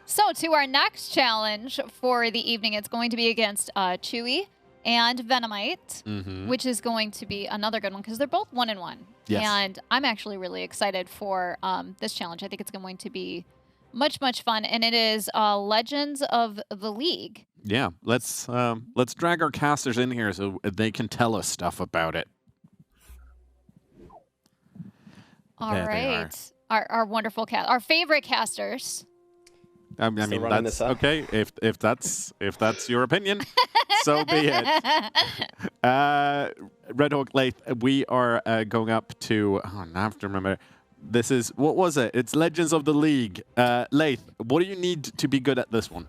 So to our next challenge for the evening, it's going to be against Chewy and Vennomite, which is going to be another good one because they're both 1-1. Yes. And I'm actually really excited for this challenge. I think it's going to be much fun, and it is Legends of the League. Yeah, let's drag our casters in here so they can tell us stuff about it. All right, our wonderful our favorite casters. I mean, that's okay. If that's your opinion, so be it. Red Hawk Lath, we are going up to. Oh, I have to remember. This is what was it? It's Legends of the League. Lath, what do you need to be good at this one?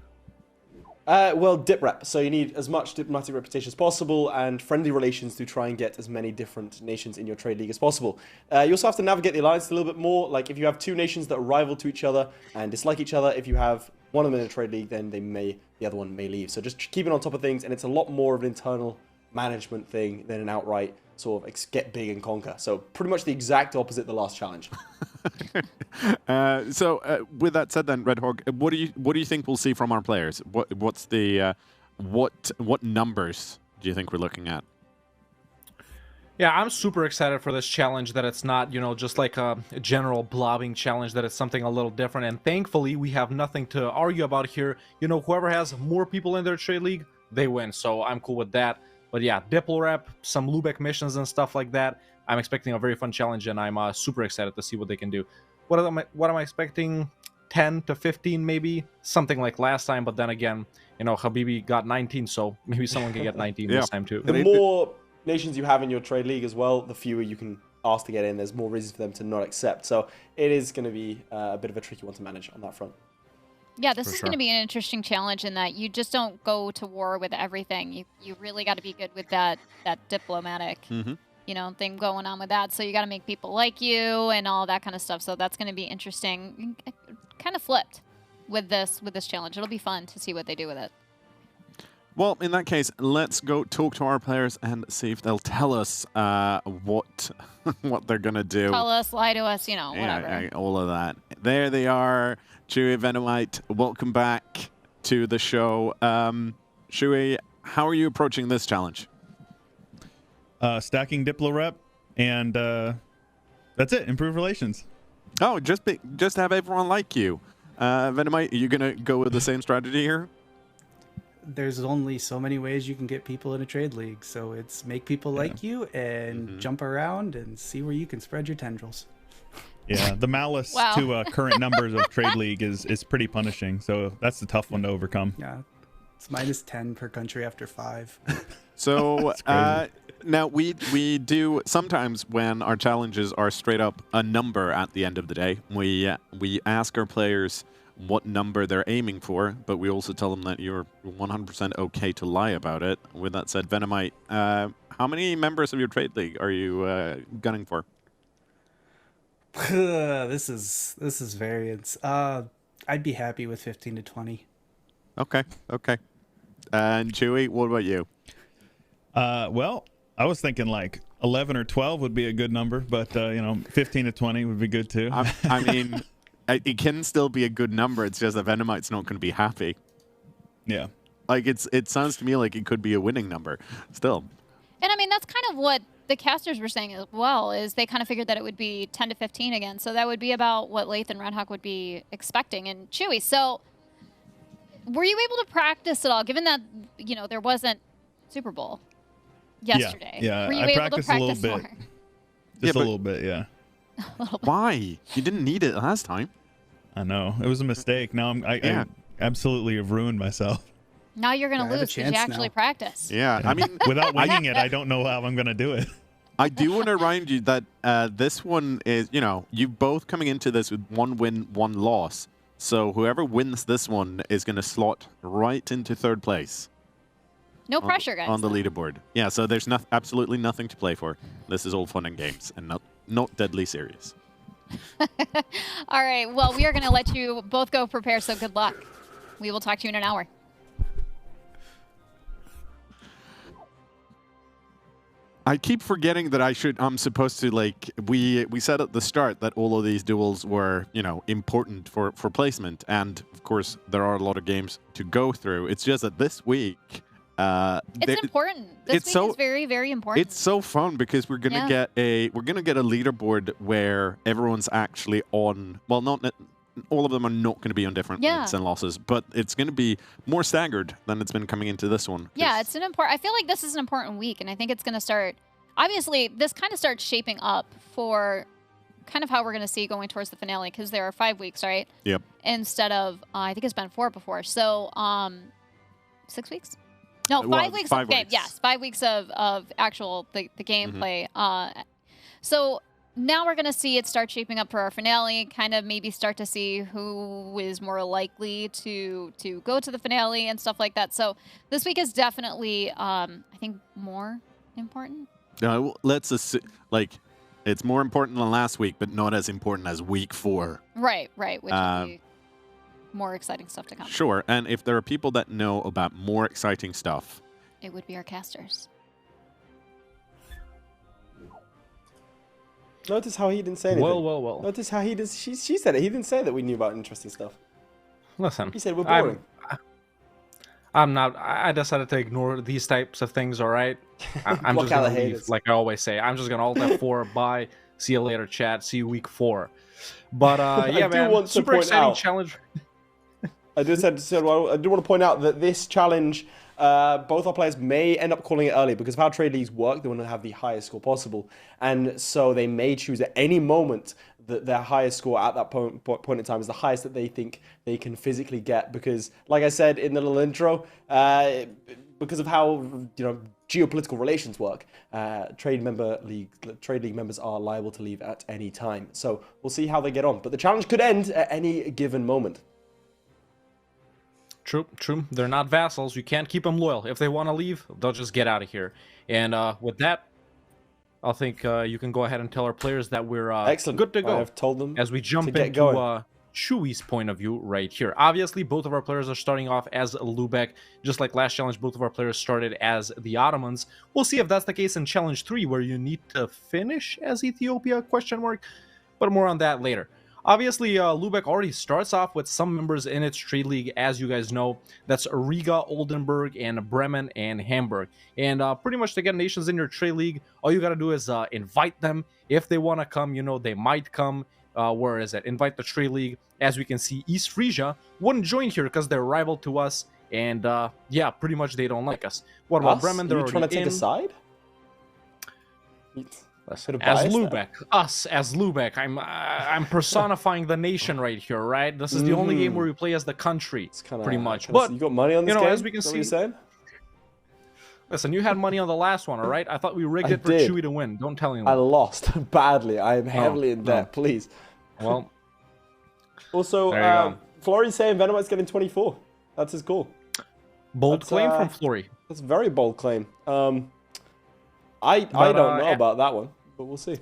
Well, dip rep. So you need as much diplomatic reputation as possible and friendly relations to try and get as many different nations in your trade league as possible. You also have to navigate the alliance a little bit more. Like if you have two nations that are rival to each other and dislike each other, if you have one of them in a trade league, then the other one may leave. So just keeping on top of things, and it's a lot more of an internal management thing than an outright sort of get big and conquer. So pretty much the exact opposite of the last challenge. So with that said, then Red Hawk, what do you think we'll see from our players? What's the what numbers do you think we're looking at? Yeah, I'm super excited for this challenge, that it's not, just like a general blobbing challenge, that it's something a little different. And thankfully, we have nothing to argue about here. Whoever has more people in their trade league, they win. So I'm cool with that. But yeah, Diplo rep, some Lubeck missions and stuff like that. I'm expecting a very fun challenge, and I'm super excited to see what they can do. What am I expecting? 10 to 15 maybe? Something like last time, but then again, Habibi got 19, so maybe someone can get 19 this time too. The more nations you have in your trade league as well, the fewer you can ask to get in. There's more reasons for them to not accept. So it is going to be a bit of a tricky one to manage on that front. Yeah, this is going to be an interesting challenge in that you just don't go to war with everything. You really got to be good with that diplomatic thing going on with that. So you got to make people like you and all that kind of stuff. So that's going to be interesting. Kind of flipped with this challenge. It'll be fun to see what they do with it. Well, in that case, let's go talk to our players and see if they'll tell us what they're gonna do. Tell us, lie to us, whatever. Yeah, all of that. There they are. Chewy, Vennomite, welcome back to the show. Chewy, how are you approaching this challenge? Stacking Diplo rep, and that's it. Improve relations. Oh, just have everyone like you. Vennomite, are you gonna go with the same strategy here? There's only so many ways you can get people in a trade league, so it's make people like you and jump around and see where you can spread your tendrils. Yeah, the malice to current numbers of trade league is pretty punishing, so that's the tough one to overcome. Yeah, it's -10 per country after 5. So now we do sometimes when our challenges are straight up a number at the end of the day. We ask our players what number they're aiming for, but we also tell them that you're 100% okay to lie about it. With that said, Vennomite, how many members of your trade league are you gunning for? This is variance. I'd be happy with 15 to 20. Okay. And Chewy, what about you? Well, I was thinking like 11 or 12 would be a good number, but 15 to 20 would be good too. I mean, it can still be a good number. It's just that Vennomite's not going to be happy. Yeah. Like it sounds to me like it could be a winning number still. And I mean, that's kind of what the casters were saying as well, is they kind of figured that it would be 10 to 15 again. So that would be about what Lath and Red Hawk would be expecting. And Chewy, so were you able to practice at all, given that, there wasn't Super Bowl yesterday? Yeah, were you I able practiced to practice a little bit. more? Just a little bit, yeah. Why? You didn't need it last time. I know. It was a mistake. Now I absolutely have ruined myself. Now you're going to lose because you actually practiced. Yeah, I mean, without winging it, I don't know how I'm going to do it. I do want to remind you that this one is, you both coming into this with 1 win, 1 loss. So whoever wins this one is going to slot right into 3rd place. No pressure, guys. On the leaderboard. Yeah, so there's absolutely nothing to play for. This is all fun and games and not deadly serious. All right. Well, we are going to let you both go prepare, so good luck. We will talk to you in an hour. I keep forgetting that I'm supposed to, like, we said at the start that all of these duels were, important for placement, and of course there are a lot of games to go through. It's just that this week, it's important. This week is very, very important. It's so fun because we're gonna get a leaderboard where everyone's actually on. Well, not all of them are not going to be on different wins and losses, but it's going to be more staggered than it's been coming into this one. Yeah, it's an important. I feel like this is an important week, and I think it's going to start. Obviously, this kind of starts shaping up for kind of how we're going to see going towards the finale, because there are 5 weeks, right? Yep. Instead of I think it's been 4 before, so 6 weeks. No, 5 weeks of game. Yes, 5 weeks of actual the gameplay. So now we're going to see it start shaping up for our finale, kind of maybe start to see who is more likely to go to the finale and stuff like that. So this week is definitely, I think, more important. Let's assume, like, it's more important than last week, but not as important as week 4. Right, which would be more exciting stuff to come. Sure, and if there are people that know about more exciting stuff, it would be our casters. Notice how he didn't say anything. Well. Notice how he does. She said it. He didn't say that we knew about interesting stuff. Listen. He said we're boring. I'm not. I decided to ignore these types of things. All right. I'm just gonna leave, like I always say. I'm just gonna alt F4. Bye. See you later, chat. See you week 4. But yeah, man. Super exciting challenge. I do want to point out that this challenge, both our players may end up calling it early because of how trade leagues work. They want to have the highest score possible, and so they may choose at any moment that their highest score at that point in time is the highest that they think they can physically get. Because, like I said in the little intro, because of how geopolitical relations work, trade league members are liable to leave at any time. So we'll see how they get on. But the challenge could end at any given moment. True. They're not vassals. You can't keep them loyal. If they want to leave, they'll just get out of here. And with that, I think you can go ahead and tell our players that we're excellent. Good to go. I've told them as we jump into Chewy's point of view right here. Obviously, both of our players are starting off as Lubeck. Just like last challenge, both of our players started as the Ottomans. We'll see if that's the case in Challenge 3, where you need to finish as Ethiopia, ? But more on that later. Obviously, Lubeck already starts off with some members in its trade league, as you guys know. That's Riga, Oldenburg, and Bremen, and Hamburg. And pretty much to get nations in your trade league, all you got to do is invite them. If they want to come, they might come. Where is it? Invite the trade league. As we can see, East Frisia wouldn't join here because they're rival to us. And yeah, pretty much they don't like us. What about Bremen? They're trying to take a side? As Lubeck, I'm personifying the nation right here, right? This is the only game where we play as the country, pretty much. But you got money on this game? As we can see, listen, you had money on the last one, all right? I thought we rigged it for Chewy to win. Don't tell anyone. I lost badly. I am heavily in debt. Please. Well. Also, Flory's saying Vennomite's getting 24. That's his call. Bold claim from Flory. That's a very bold claim. I don't know about that one. But we'll see.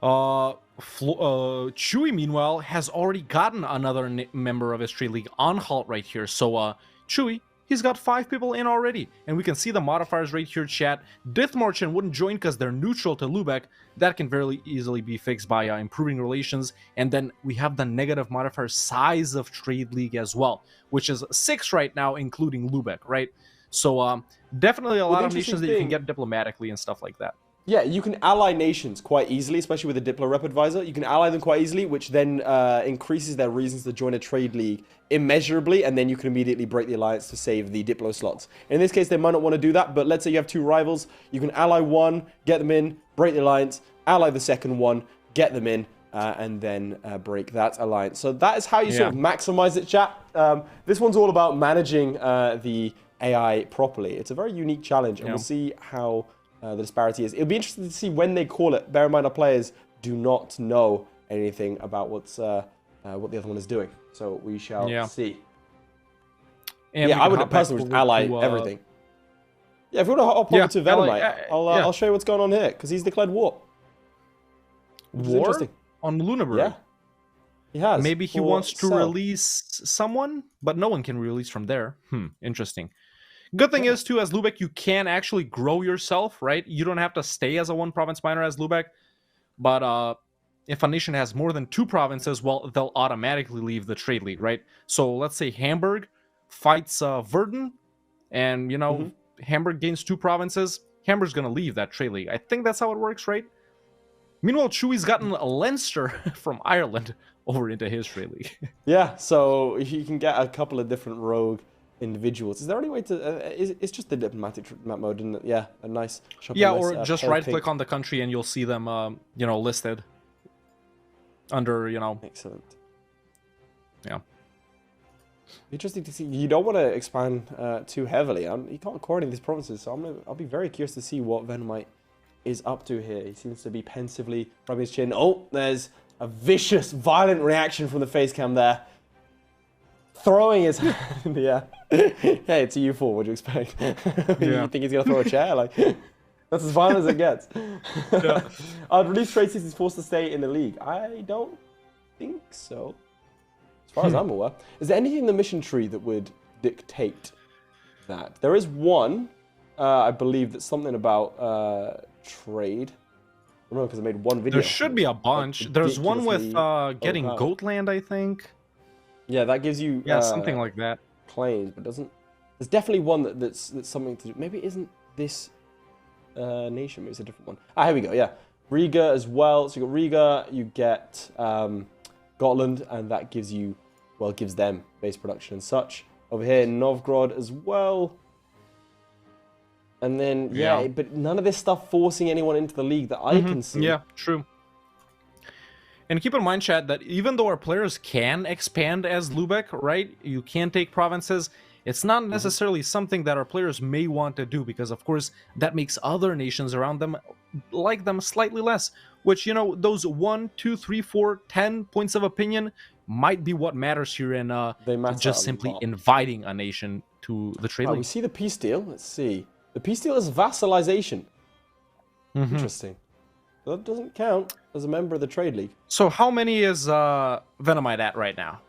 Chewy, meanwhile, has already gotten another member of his trade league on halt right here. So, Chewy, he's got 5 people in already. And we can see the modifiers right here, chat. Dithmarchen wouldn't join because they're neutral to Lubeck. That can very easily be fixed by improving relations. And then we have the negative modifier size of trade league as well, which is 6 right now, including Lubeck, right? So, definitely a lot of nations that you can get diplomatically and stuff like that. Yeah, you can ally nations quite easily, especially with a Diplo Rep Advisor. You can ally them quite easily, which then increases their reasons to join a trade league immeasurably, and then you can immediately break the alliance to save the Diplo slots. In this case, they might not want to do that, but let's say you have 2 rivals. You can ally one, get them in, break the alliance, ally the second one, get them in, and then break that alliance. So that is how you sort of maximize it, chat. This one's all about managing the AI properly. It's a very unique challenge, and we'll see how the disparity is. It'll be interesting to see when they call it. Bear in mind, our players do not know anything about what the other one is doing. So we shall see. And I would personally ally everything. Yeah, if you want to hop over to Vennomite, I'll show you what's going on here, because he's declared war. War? On Luneburg? Yeah. He has. Maybe he wants to release someone, but no one can release from there. Interesting. Good thing is, too, as Lubeck, you can actually grow yourself, right? You don't have to stay as a one-province miner as Lubeck. But if a nation has more than 2 provinces, well, they'll automatically leave the trade league, right? So let's say Hamburg fights Verden, and, you know, Hamburg gains 2 provinces. Hamburg's going to leave that trade league. I think that's how it works, right? Meanwhile, Chewy's gotten Leinster from Ireland over into his trade league. Yeah, so you can get a couple of different rogue individuals. Is there any way to... it's just the diplomatic map mode, isn't it? Yeah, a nice... Yeah, or just right-click on the country and you'll see them, you know, listed under, you know... Excellent. Yeah. Interesting to see. You don't want to expand too heavily. You can't core any of these provinces, so I'll be very curious to see what Vennomite is up to here. He seems to be pensively rubbing his chin. Oh, there's a vicious, violent reaction from the face cam there. Throwing his hand in the air. Hey, it's a U4. What do you expect? You think he's going to throw a chair? Like, that's as violent as it gets. Yeah. I'd release trade since he's forced to stay in the league. I don't think so. As far as I'm aware. Is there anything in the mission tree that would dictate that? There is one, I believe, that's something about trade. I don't know, because I made one video. There should be a bunch. There's one with getting Goatland, I think. Yeah, that gives you... Yeah, something like that. Claims, but doesn't... There's definitely one that's something to do... Maybe it isn't this nation, maybe it's a different one. Ah, here we go, yeah. Riga as well. So you got Riga, you get Gotland, and that gives you... Well, it gives them base production and such. Over here, Novgorod as well. And then, yeah, but none of this stuff forcing anyone into the league that I can see. Yeah, true. And keep in mind, chat, that even though our players can expand as Lubeck, right? You can take provinces. It's not necessarily something that our players may want to do because, of course, that makes other nations around them like them slightly less. Which, you know, those 1, 2, 3, 4, 10 points of opinion might be what matters here in just simply inviting a nation to the trade league. We see the peace deal. Let's see. The peace deal is vassalization. Interesting. That doesn't count as a member of the trade league. So how many is Vennomite at right now?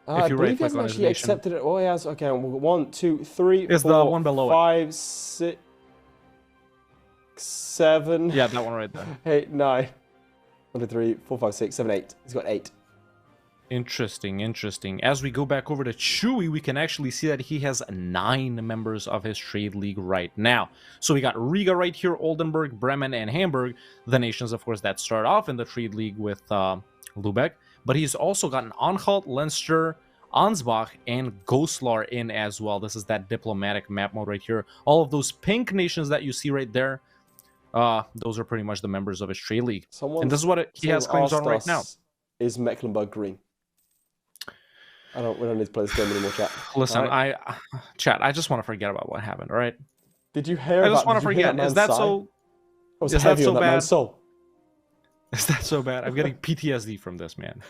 I believe he hasn't actually accepted it. Oh, he has. Okay, 1, 2, 3, is 4, the one below 5, 6, 7. Yeah, that one right there. 8, 9. 1, 2, 3, 4, 5, 6, 7, 8. He's got 8. Interesting, interesting. As we go back over to Chewy, we can actually see that he has 9 members of his trade league right now. So we got Riga right here, Oldenburg, Bremen, and Hamburg, the nations, of course, that start off in the trade league with Lubeck. But he's also gotten Anhalt, Leinster, Ansbach, and Goslar in as well. This is that diplomatic map mode right here. All of those pink nations that you see right there, those are pretty much the members of his trade league. And this is what he has claims on right now. Is Mecklenburg green? We don't need to play this game anymore, chat. Listen, chat, I just want to forget about what happened, all right? Did you hear I just want to forget. Is that so... Is that so bad? Is that so bad? I'm getting PTSD from this, man.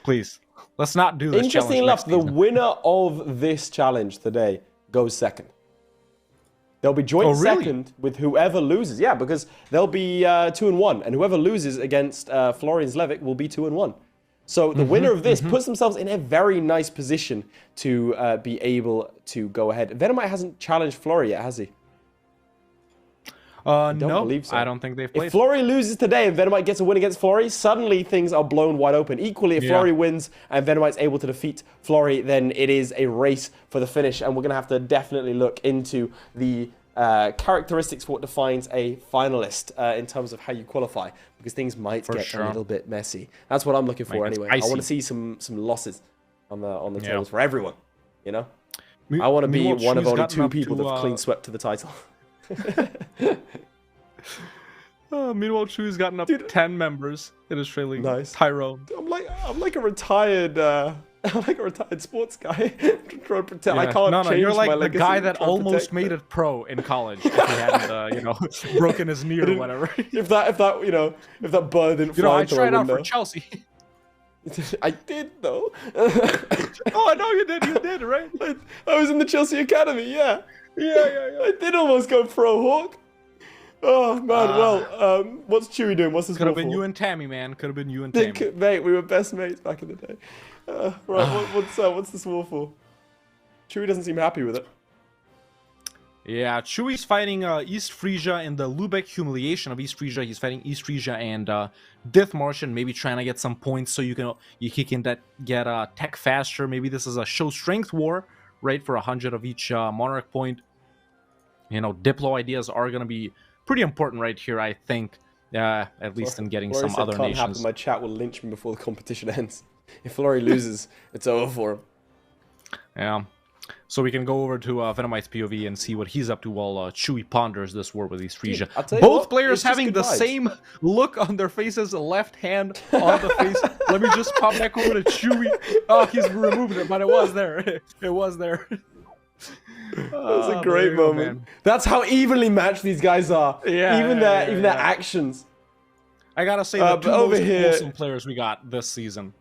Please, let's not do this. Interesting enough, the winner of this challenge today goes second. They'll be joint second with whoever loses. Yeah, because they'll be 2-1, and whoever loses against Florian Slevik will be 2-1. So the winner of this puts themselves in a very nice position to be able to go ahead. Vennomite hasn't challenged Flory yet, has he? No, believe so. I don't think they've played. If Flory loses today and Vennomite gets a win against Flory, suddenly things are blown wide open. Equally, if Flory wins and Vennomite's able to defeat Flory, then it is a race for the finish. And we're going to have to definitely look into the characteristics for what defines a finalist in terms of how you qualify, because things might get a little bit messy. That's what I'm looking for anyway. I want to see some losses on the tables for everyone, you know? I want to be one of only 2 people that's clean swept to the title. Meanwhile, Chewy's gotten up 10 members in his trailing. Nice. Tyrone. I'm like a retired sports guy. trying to pretend I can't change you're like my the legacy, guy that almost made it pro in college if he hadn't, broken his knee or whatever. if that bird didn't fly I tried out for Chelsea. I did though. Oh, I know you did, right? I was in the Chelsea academy, yeah. I did almost go pro, Hawk. Oh man, well, what's Chewy doing? What's this? Could have been you and Tammy, man. Could have been you and Tammy. Mate, we were best mates back in the day. Right, what's this war for? Chewy doesn't seem happy with it. Yeah, Chewy's fighting East Frisia in the Lubeck humiliation of East Frisia. He's fighting East Frisia and Dithmarsh, and maybe trying to get some points so he can get tech faster. Maybe this is a show strength war, right? For 100 of each monarch point. You know, Diplo ideas are going to be pretty important right here, I think. At least in getting some other nations. Happen. My chat will lynch me before the competition ends. If Flory loses, it's over for him. Yeah. So we can go over to Vennomite's POV and see what he's up to while Chewy ponders this war with East Frisia. Both players having the same look on their faces, left hand on the face. Let me just pop back over to Chewy. Oh, he's removing it, but it was there. It was there. That was a great moment. That's how evenly matched these guys are. Yeah, even their actions. I gotta say, the two most wholesome players we got this season,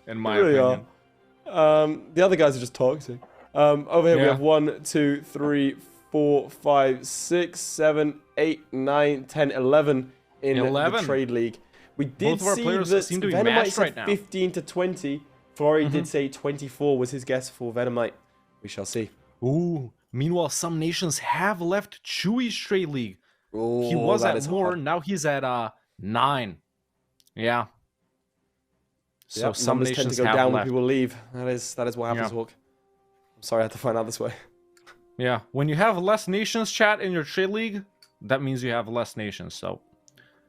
in my opinion. The other guys are just toxic. Over here we have 1, 2, 3, 4, 5, 6, 7, 8, 9, 10, 11 in the trade league. We did see that Vennomite said 15 to 20. Flory did say 24 was his guess for Vennomite. We shall see. Ooh. Meanwhile, some nations have left Chewy's trade league. Ooh, he was at more. Now he's at 9. Yeah. So some nations tend to go down when people leave. That is what happens, Hawk. I'm sorry I had to find out this way. Yeah. When you have less nations, chat, in your trade league, that means you have less nations. So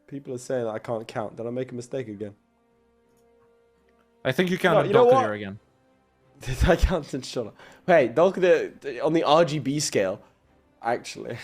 people are saying that I can't count. Did I make a mistake again? I think you counted Dolkadir again. Did I count it? Shut up. Hey, Dolkadir on the RGB scale, actually.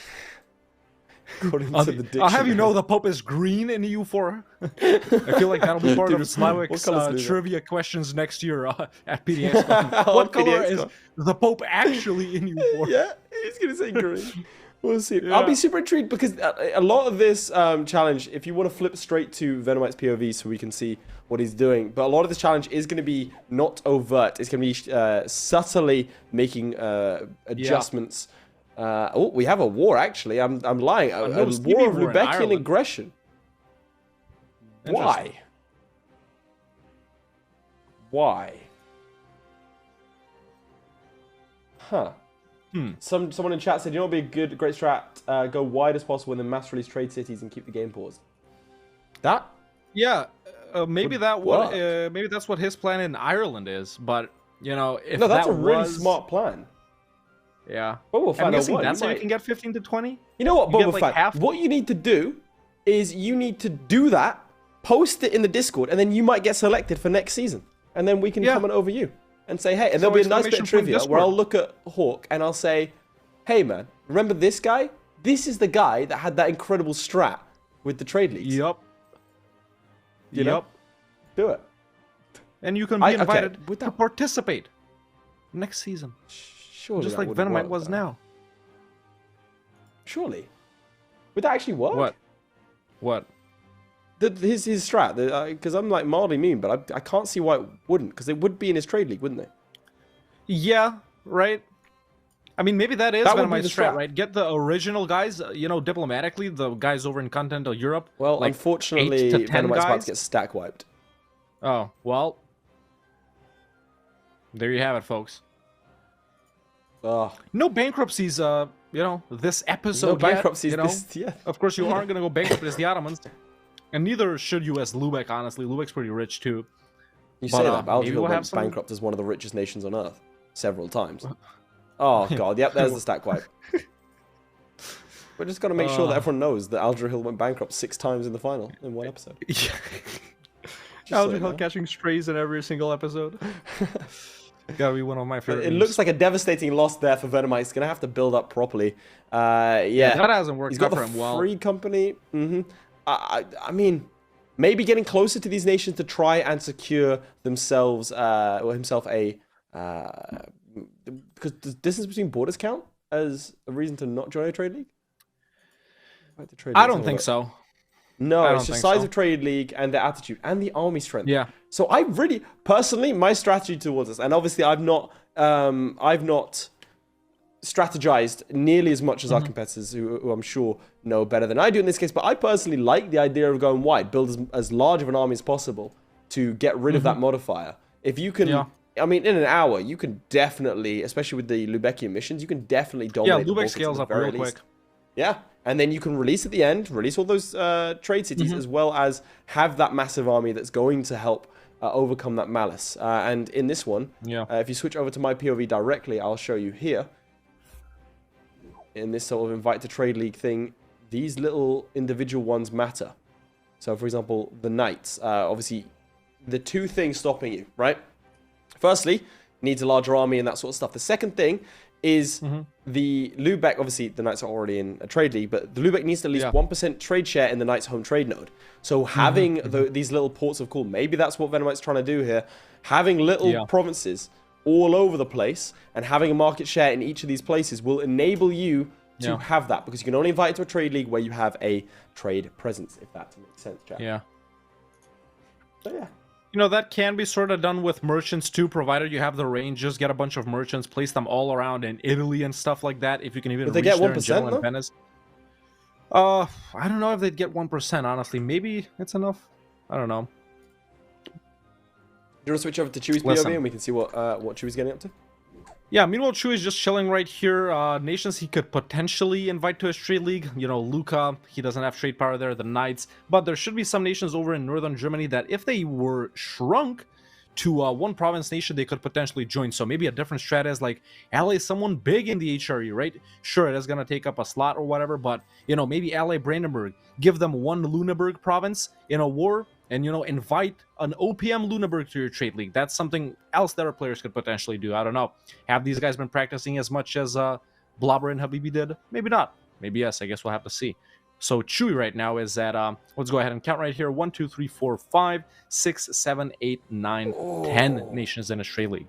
According to the dictionary. I'll have you know the Pope is green in EU4. I feel like that'll be part of Slywick's trivia questions next year at PDX. What color is the Pope actually in EU4? Yeah, he's going to say green. We'll see. Yeah. I'll be super intrigued because a lot of this challenge, if you want to flip straight to Vennomite's POV so we can see what he's doing, but a lot of this challenge is going to be not overt. It's going to be subtly making adjustments. Oh, we have a war, actually. I'm lying. A war of Lubeckian aggression. Why? Why? Huh. Someone in chat said, you know what would be a great strat? Go wide as possible and then mass release trade cities and keep the game paused. That? Yeah. Maybe that's what his plan in Ireland is. But, you know, if that's a really smart plan. Yeah. Boba Fett, that's how you can get 15 to 20. You know what, Boba Fett? What you need to do is you need to do that, post it in the Discord, and then you might get selected for next season. And then we can comment over you and say, hey, and there'll be a nice bit of trivia where I'll look at Hawk and I'll say, hey, man, remember this guy? This is the guy that had that incredible strat with the trade leagues. Yup. You know? Do it. And you can be invited to participate next season. Surely just like Vennomite was now. Surely. Would that actually work? What? His strat. Because I'm like mildly mean, but I can't see why it wouldn't. Because it would be in his trade league, wouldn't they? Yeah, right. I mean, maybe that is Vennomite's strat, right? Get the original guys, you know, diplomatically, the guys over in continental Europe. Well, like unfortunately, Vennomite's about to get stack wiped. Oh, well. There you have it, folks. No bankruptcies, you know, this episode. No bankruptcies, Of course, you aren't going to go bankrupt as the Ottomans. And neither should you as Lubeck, honestly. Lubeck's pretty rich, too. You say that, but Algeria went bankrupt as one of the richest nations on Earth several times. Oh, God. Yep, there's the stack wipe. We're just got to make sure that everyone knows that Algeria went bankrupt 6 times in the final in one episode. Algeria catching strays in every single episode. Gotta be one of my favorite. It looks like a devastating loss there for Vennomite. He's gonna have to build up properly. Yeah, that hasn't worked. He's got the free company. I mean, maybe getting closer to these nations to try and secure themselves or himself a because the distance between borders count as a reason to not join a trade league. I don't think so. No, it's the size of trade league and the attitude and the army strength. Yeah. So I really, personally, my strategy towards this, and obviously I've not strategized nearly as much as our competitors, who I'm sure know better than I do in this case. But I personally like the idea of going wide, build as large of an army as possible to get rid of that modifier. If you can I mean, in an hour, you can definitely, especially with the Lubeckian missions, you can definitely dominate the Lubeck Balkans scales at up the very real least. quick. Yeah, and then you can release at the end, release all those trade cities, as well as have that massive army that's going to help overcome that malice. And in this one, if you switch over to my POV directly, I'll show you here. In this sort of invite to trade league thing, these little individual ones matter. So, for example, the knights. Obviously, the two things stopping you, right? Firstly, needs a larger army and that sort of stuff. The second thing is the Lubeck. Obviously, the knights are already in a trade league, but the Lubeck needs at least 1% trade share in the knights' home trade node. So having these little ports of call, maybe that's what Vennomite's trying to do here. Having little provinces all over the place and having a market share in each of these places will enable you to have that, because you can only invite to a trade league where you have a trade presence, if that makes sense, chat. Yeah. So, yeah. You know, that can be sort of done with merchants too, provided you have the range. Just get a bunch of merchants, place them all around in Italy and stuff like that. If you can even But they reach get there 1%, in Genoa though? and Venice. I don't know if they'd get 1%, honestly. Maybe it's enough. I don't know. Do you want to switch over to Chewy's POV and we can see what Chewy's getting up to? Yeah, meanwhile, Chewy's just chilling right here. Nations he could potentially invite to his trade league. You know, Lucca, he doesn't have trade power there, the Knights. But there should be some nations over in northern Germany that if they were shrunk to one province nation, they could potentially join. So maybe a different strat is like ally someone big in the HRE, right? Sure, it is going to take up a slot or whatever, but, you know, maybe ally Brandenburg, give them one Lüneburg province in a war, and, you know, invite an OPM Lüneburg to your trade league. That's something else that our players could potentially do. I don't know. Have these guys been practicing as much as Blobber and Habibi did? Maybe not. Maybe yes. I guess we'll have to see. So Chewy right now is at, let's go ahead and count right here. 1, 2, 3, 4, 5, 6, 7, 8, 9, 10 nations in a trade league.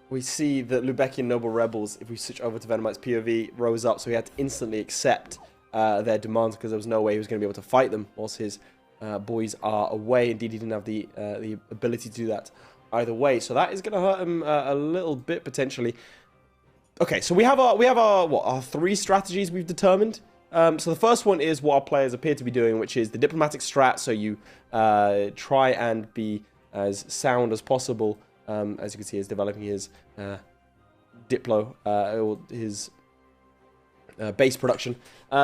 We see that Lubeckian Noble Rebels, if we switch over to Vennomite's POV, rose up, so he had to instantly accept their demands because there was no way he was going to be able to fight them whilst his boys are away. Indeed, he didn't have the ability to do that either way, so that is going to hurt him a little bit potentially. Okay, so we have our three strategies we've determined. So the first one is what our players appear to be doing, which is the diplomatic strat. So you try and be as sound as possible. As you can see, he's developing his Diplo, or his base production.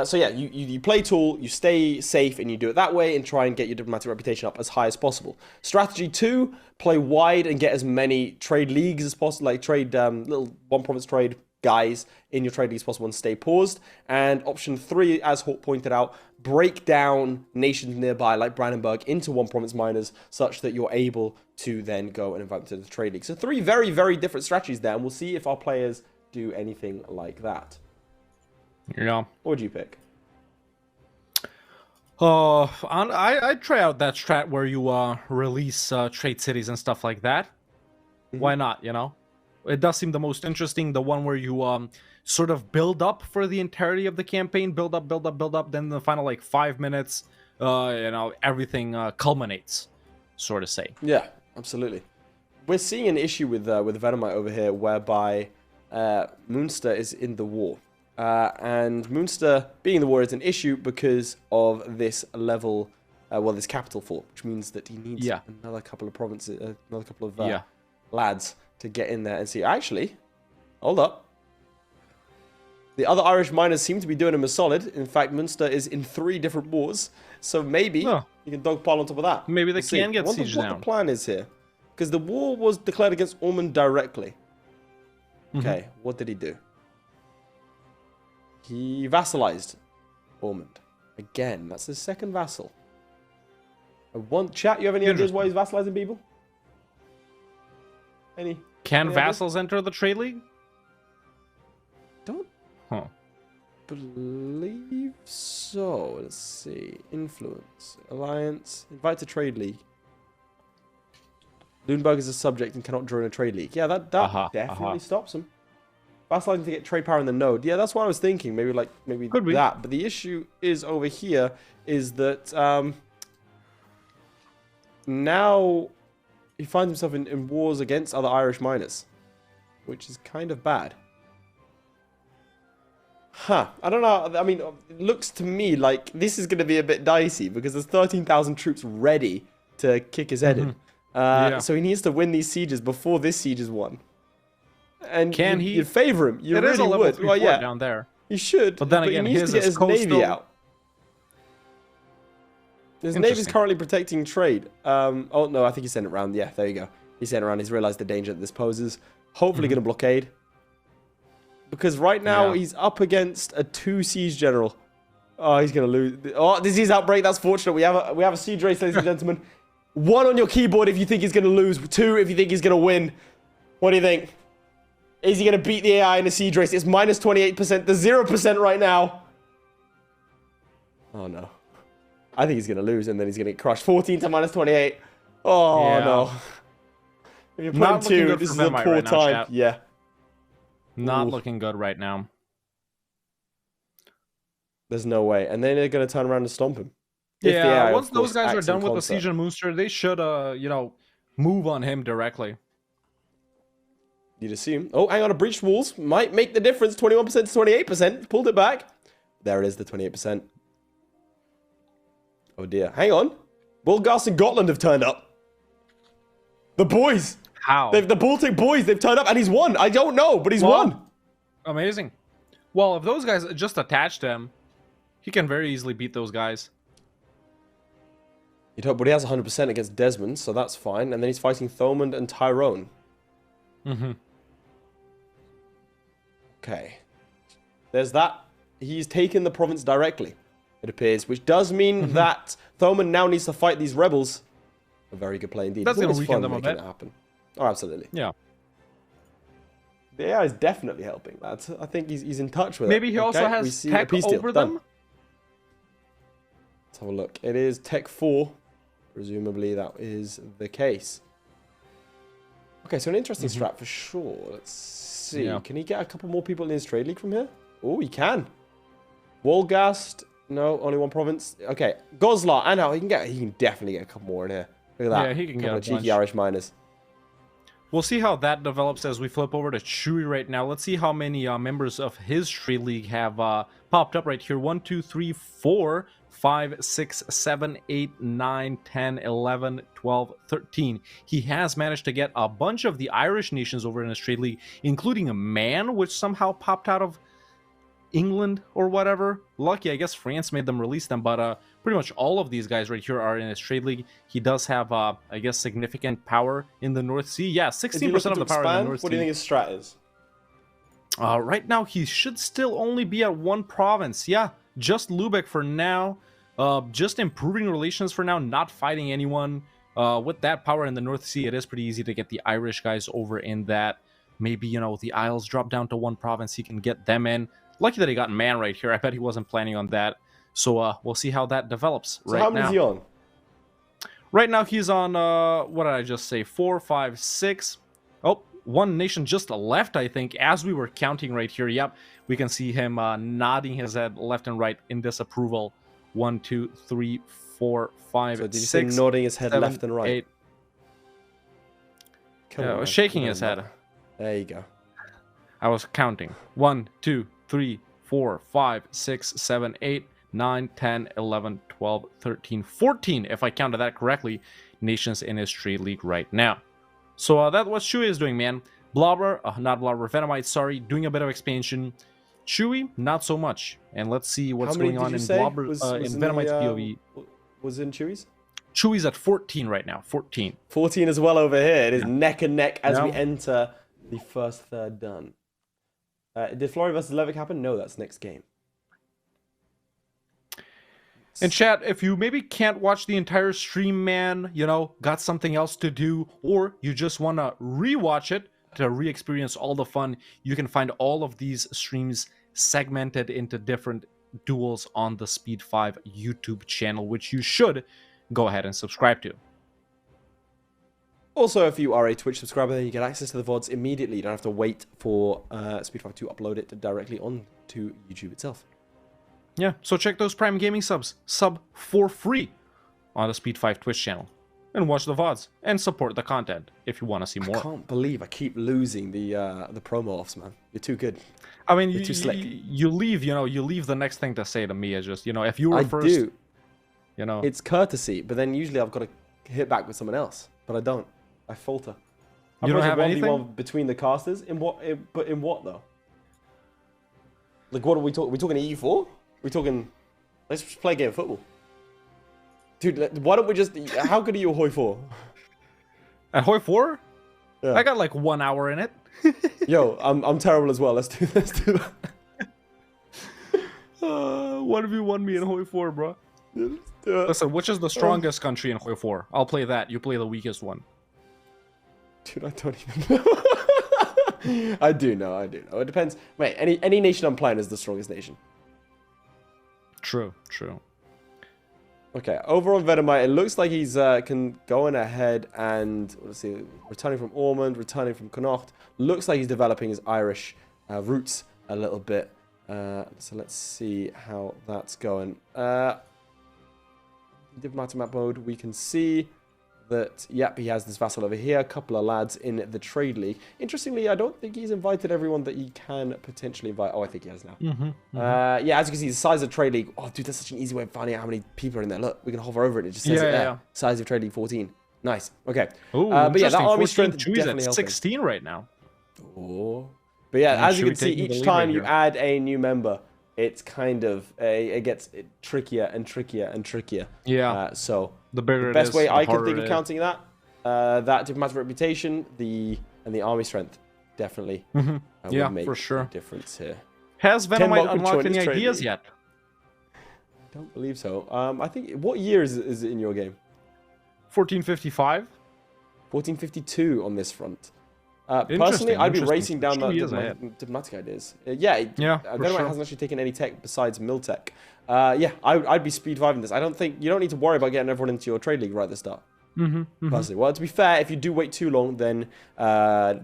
So yeah, you play tall, you stay safe, and you do it that way, and try and get your diplomatic reputation up as high as possible. Strategy 2, play wide and get as many trade leagues as possible, like trade little one province trade guys in your trade leagues as possible, and stay paused. And option 3, as Hawk pointed out, break down nations nearby like Brandenburg into one province minors, such that you're able to then go and invite them to the trade league. So 3 very, very different strategies there, and we'll see if our players do anything like that. Yeah. What would you pick? I'd try out that strat where you release trade cities and stuff like that. Why not, you know? It does seem the most interesting, the one where you sort of build up for the entirety of the campaign, build up, then in the final, like, 5 minutes, you know, everything culminates, sort of say. Yeah, absolutely. We're seeing an issue with Vennomite over here, whereby Münster is in the war. And Münster being in the war is an issue because of this level, this capital fort, which means that he needs another couple of provinces, another couple of lads to get in there and see. Actually, hold up. The other Irish miners seem to be doing him a solid. In fact, Münster is in 3 different wars, so maybe you can dogpile on top of that. Maybe they can get sieged down. What the plan is here, because the war was declared against Ormond directly. Okay, what did he do? He vassalized Ormond. Again, that's his second vassal. Chat, you have any ideas why he's vassalizing people? Any? Can vassals enter the trade league? Don't believe so. Let's see. Influence. Alliance. Invite to trade league. Lüneburg is a subject and cannot join a trade league. Yeah, that definitely stops him. Vassalizing to get trade power in the node. Yeah, that's what I was thinking. Maybe that. But the issue is over here is that now he finds himself in wars against other Irish miners, which is kind of bad. I don't know. I mean, it looks to me like this is going to be a bit dicey because there's 13,000 troops ready to kick his head in. So he needs to win these sieges before this siege is won. And Can he? You'd favor him. You It really is a level would. 3 Well, yeah, down there. he should. But then again, he needs his to get is his navy coastal. out. His navy's currently protecting trade. Oh, no, I think he sent it around. Yeah, there you go. He sent it around. He's realized the danger that this poses. Hopefully going to blockade. Because right now, he's up against a 2 siege general. Oh, he's going to lose. Oh, disease outbreak. That's fortunate. We have a siege race, ladies and gentlemen. 1 on your keyboard if you think he's going to lose. 2 if you think he's going to win. What do you think? Is he going to beat the AI in a siege race? It's minus 28%. There's 0% right now. Oh, no. I think he's going to lose, and then he's going to get crushed. 14 to minus 28. Oh, no. If you're playing 2, this is a poor time. Yeah. Not looking good right now. There's no way. And then they're going to turn around and stomp him. Yeah, once those guys are done with the siege and Moonster, they should, move on him directly. You'd assume. Oh, hang on. A breached walls might make the difference. 21% to 28%. Pulled it back. There it is, the 28%. Oh, dear. Hang on. Bulgars and Gotland have turned up. The boys. How? The Baltic boys, they've turned up, and he's won. I don't know, but he's won. Amazing. Well, if those guys just attach them, he can very easily beat those guys. You'd hope, but he has 100% against Desmond, so that's fine. And then he's fighting Thomond and Tyrone. Mm-hmm. Okay. There's that. He's taken the province directly, it appears, which does mean that Thomond now needs to fight these rebels. A very good play indeed. That's going to weaken them a bit. Happen. Oh, absolutely. Yeah. The AI is definitely helping, lads. I think he's in touch with it. Maybe he also has tech over them? Let's have a look. It is tech 4. Presumably that is the case. Okay, so an interesting strat for sure. Let's see. Yeah. Can he get a couple more people in his trade league from here? Oh, he can. Wolgast. No, only 1 province. Okay, Goslar. I know he can definitely get a couple more in here. Look at that. Yeah, he can get a cheeky bunch. Irish miners. We'll see how that develops as we flip over to Chewy right now. Let's see how many members of his trade league have popped up right here. 1, 2, 3, 4, 5, 6, 7, 8, 9, 10, 11, 12, 13. He has managed to get a bunch of the Irish nations over in his trade league, including a Man, which somehow popped out of England or whatever. Lucky, I guess France made them release them, but pretty much all of these guys right here are in his trade league. He does have, I guess, significant power in the North Sea. Yeah, 16% of the power in the North Sea. What do you think his strat is? Right now, he should still only be at 1 province. Yeah, just Lubeck for now. Just improving relations for now, not fighting anyone. With that power in the North Sea, it is pretty easy to get the Irish guys over in that. Maybe, the Isles drop down to 1 province. He can get them in. Lucky that he got Man right here. I bet he wasn't planning on that. So we'll see how that develops right now. So how many is he on? Right now he's on, what did I just say? 4, 5, 6. Oh, 1 nation just left, I think, as we were counting right here. Yep, we can see him nodding his head left and right in disapproval. 1, 2, 3, 4, 5, so did you 6, say nodding his head 7, left and right? 8. Come on, shaking his head. There you go. I was counting. 1, 2, 3, 4, 5, 6, 7, 8, 9, 10, 11, 12, 13, 14, if I counted that correctly, nations in his trade league right now. So that's what Chewy is doing, man. Blobber, not Blobber, Vennomite, sorry, doing a bit of expansion. Chewy, not so much. And let's see what's going on in Blobber, in Venomite's POV. Was in Chewy's? Chewy's at 14 right now, 14. 14 as well over here. It is neck and neck as we enter the first third done. Did Flori versus Lubeck happen? No, that's next game. And chat, if you maybe can't watch the entire stream, man, got something else to do, or you just want to rewatch it to re-experience all the fun, you can find all of these streams segmented into different duels on the Speed 5 YouTube channel, which you should go ahead and subscribe to. Also, if you are a Twitch subscriber, you get access to the VODs immediately. You don't have to wait for Speed5 to upload it directly onto YouTube itself. Yeah, so check those Prime Gaming subs. Sub for free on the Speed5 Twitch channel. And watch the VODs. And support the content if you want to see more. I can't believe I keep losing the promo offs, man. You're too good. I mean, You're too slick. You leave the next thing to say to me is just, if you were I first... do. It's courtesy, but then usually I've got to hit back with someone else, but I don't. I falter. You don't have anything between the casters. But in what though? Like, what are we talking? We talking E4? We talking? Let's just play a game of football, dude. Why don't we just? How good are you at Hoi 4? At Hoi 4? Yeah. I got like 1 hour in it. Yo, I'm terrible as well. Let's do that. 1v1 me in Hoi 4, bro. Yeah, let's do it. Listen, which is the strongest country in Hoi 4? I'll play that. You play the weakest one. Dude, I don't even know. I do know. It depends. Wait, any nation I'm playing is the strongest nation. True. Okay, over on Vennomite, it looks like he's going ahead and, let's see, returning from Ormond, returning from Connacht. Looks like he's developing his Irish roots a little bit. So let's see how that's going. Diplomatic map mode, we can see that, yep, he has this vassal over here, a couple of lads in the trade league. Interestingly, I don't think he's invited everyone that he can potentially invite. Oh, I think he has now. Yeah, as you can see, the size of trade league. Oh, dude, that's such an easy way of finding out how many people are in there. Look, we can hover over it. It just says it there. Yeah. Size of trade league 14. Nice. Okay. Ooh, but yeah, that army strength definitely helping. 16 right now. Oh. But yeah, as you can see, each time you add a new member, it's kind of it gets trickier and trickier and trickier. Yeah. So the bigger the best way I can think of it counting that diplomatic reputation, and the army strength definitely yeah, would make for sure a difference here. Has Vennomite unlocked any ideas yet? I don't believe so. I think, what year is it in your game? 1455. 1452 on this front. Personally, I'd be racing down the diplomatic ideas. Vennomite hasn't actually taken any tech besides mill tech. I'd be speed 5 in this. You don't need to worry about getting everyone into your trade league right at the start. Personally. Well, to be fair, if you do wait too long, then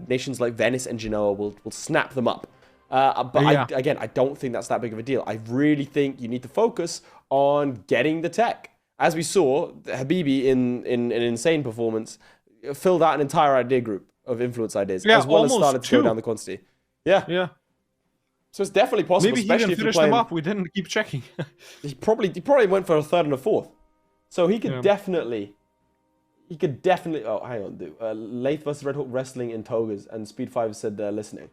nations like Venice and Genoa will snap them up. I don't think that's that big of a deal. I really think you need to focus on getting the tech. As we saw, Habibi in an insane performance filled out an entire idea group of influence ideas, as well as started to go down the quantity. Yeah. So it's definitely possible. Maybe he even finished them off. We didn't keep checking. he probably went for a third and a fourth. So he could definitely. Oh, hang on, dude. Lathe versus Red Hawk Wrestling in togas, and Speed 5 said they're listening.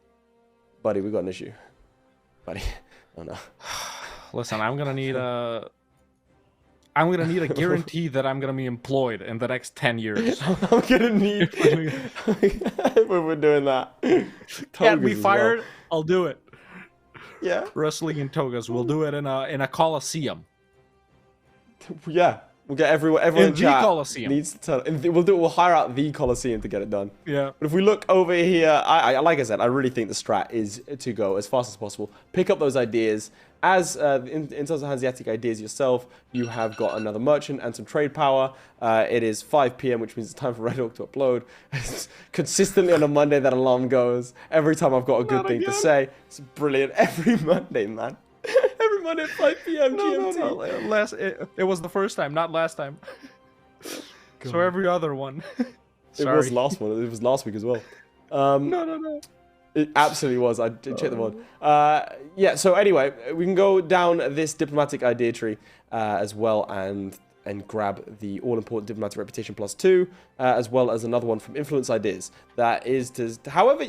Buddy, we got an issue. Buddy, oh no. Listen, I'm gonna need a guarantee that I'm gonna be employed in the next 10 years. I'm gonna need. When we're doing that. Can't be fired. Well. I'll do it. Yeah. Wrestling in togas. We'll do it in a coliseum. Yeah. We'll get everyone in the Coliseum. Needs to tell. We'll hire out the Coliseum to get it done. Yeah. But if we look over here, I like I said, I really think the strat is to go as fast as possible. Pick up those ideas. As in terms of Hanseatic ideas yourself, you have got another merchant and some trade power. It is 5 p.m., which means it's time for Red Hawk to upload. Consistently on a Monday, that alarm goes. Every time I've got a good thing to say. It's brilliant. Every Monday, man. Every Monday at 5 p.m. GMT. It was the first time, not last time. So every other one. It was last one. It was last week as well. No. It absolutely was. I did check the mod. So anyway, we can go down this diplomatic idea tree as well and grab the all-important diplomatic reputation +2, as well as another one from influence ideas. That is however,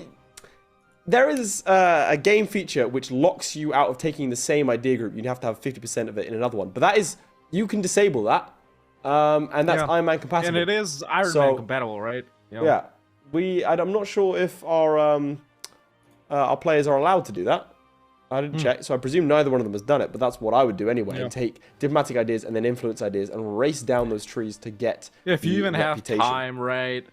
there is a game feature which locks you out of taking the same idea group. You'd have to have 50% of it in another one. But that is, you can disable that. And that's Iron Man compatible. And it is Iron Man compatible, right? Yeah. I'm not sure if our players are allowed to do that. I didn't check, so I presume neither one of them has done it, but that's what I would do anyway, and take diplomatic ideas and then influence ideas and race down those trees to get if you even reputation. Have time, right?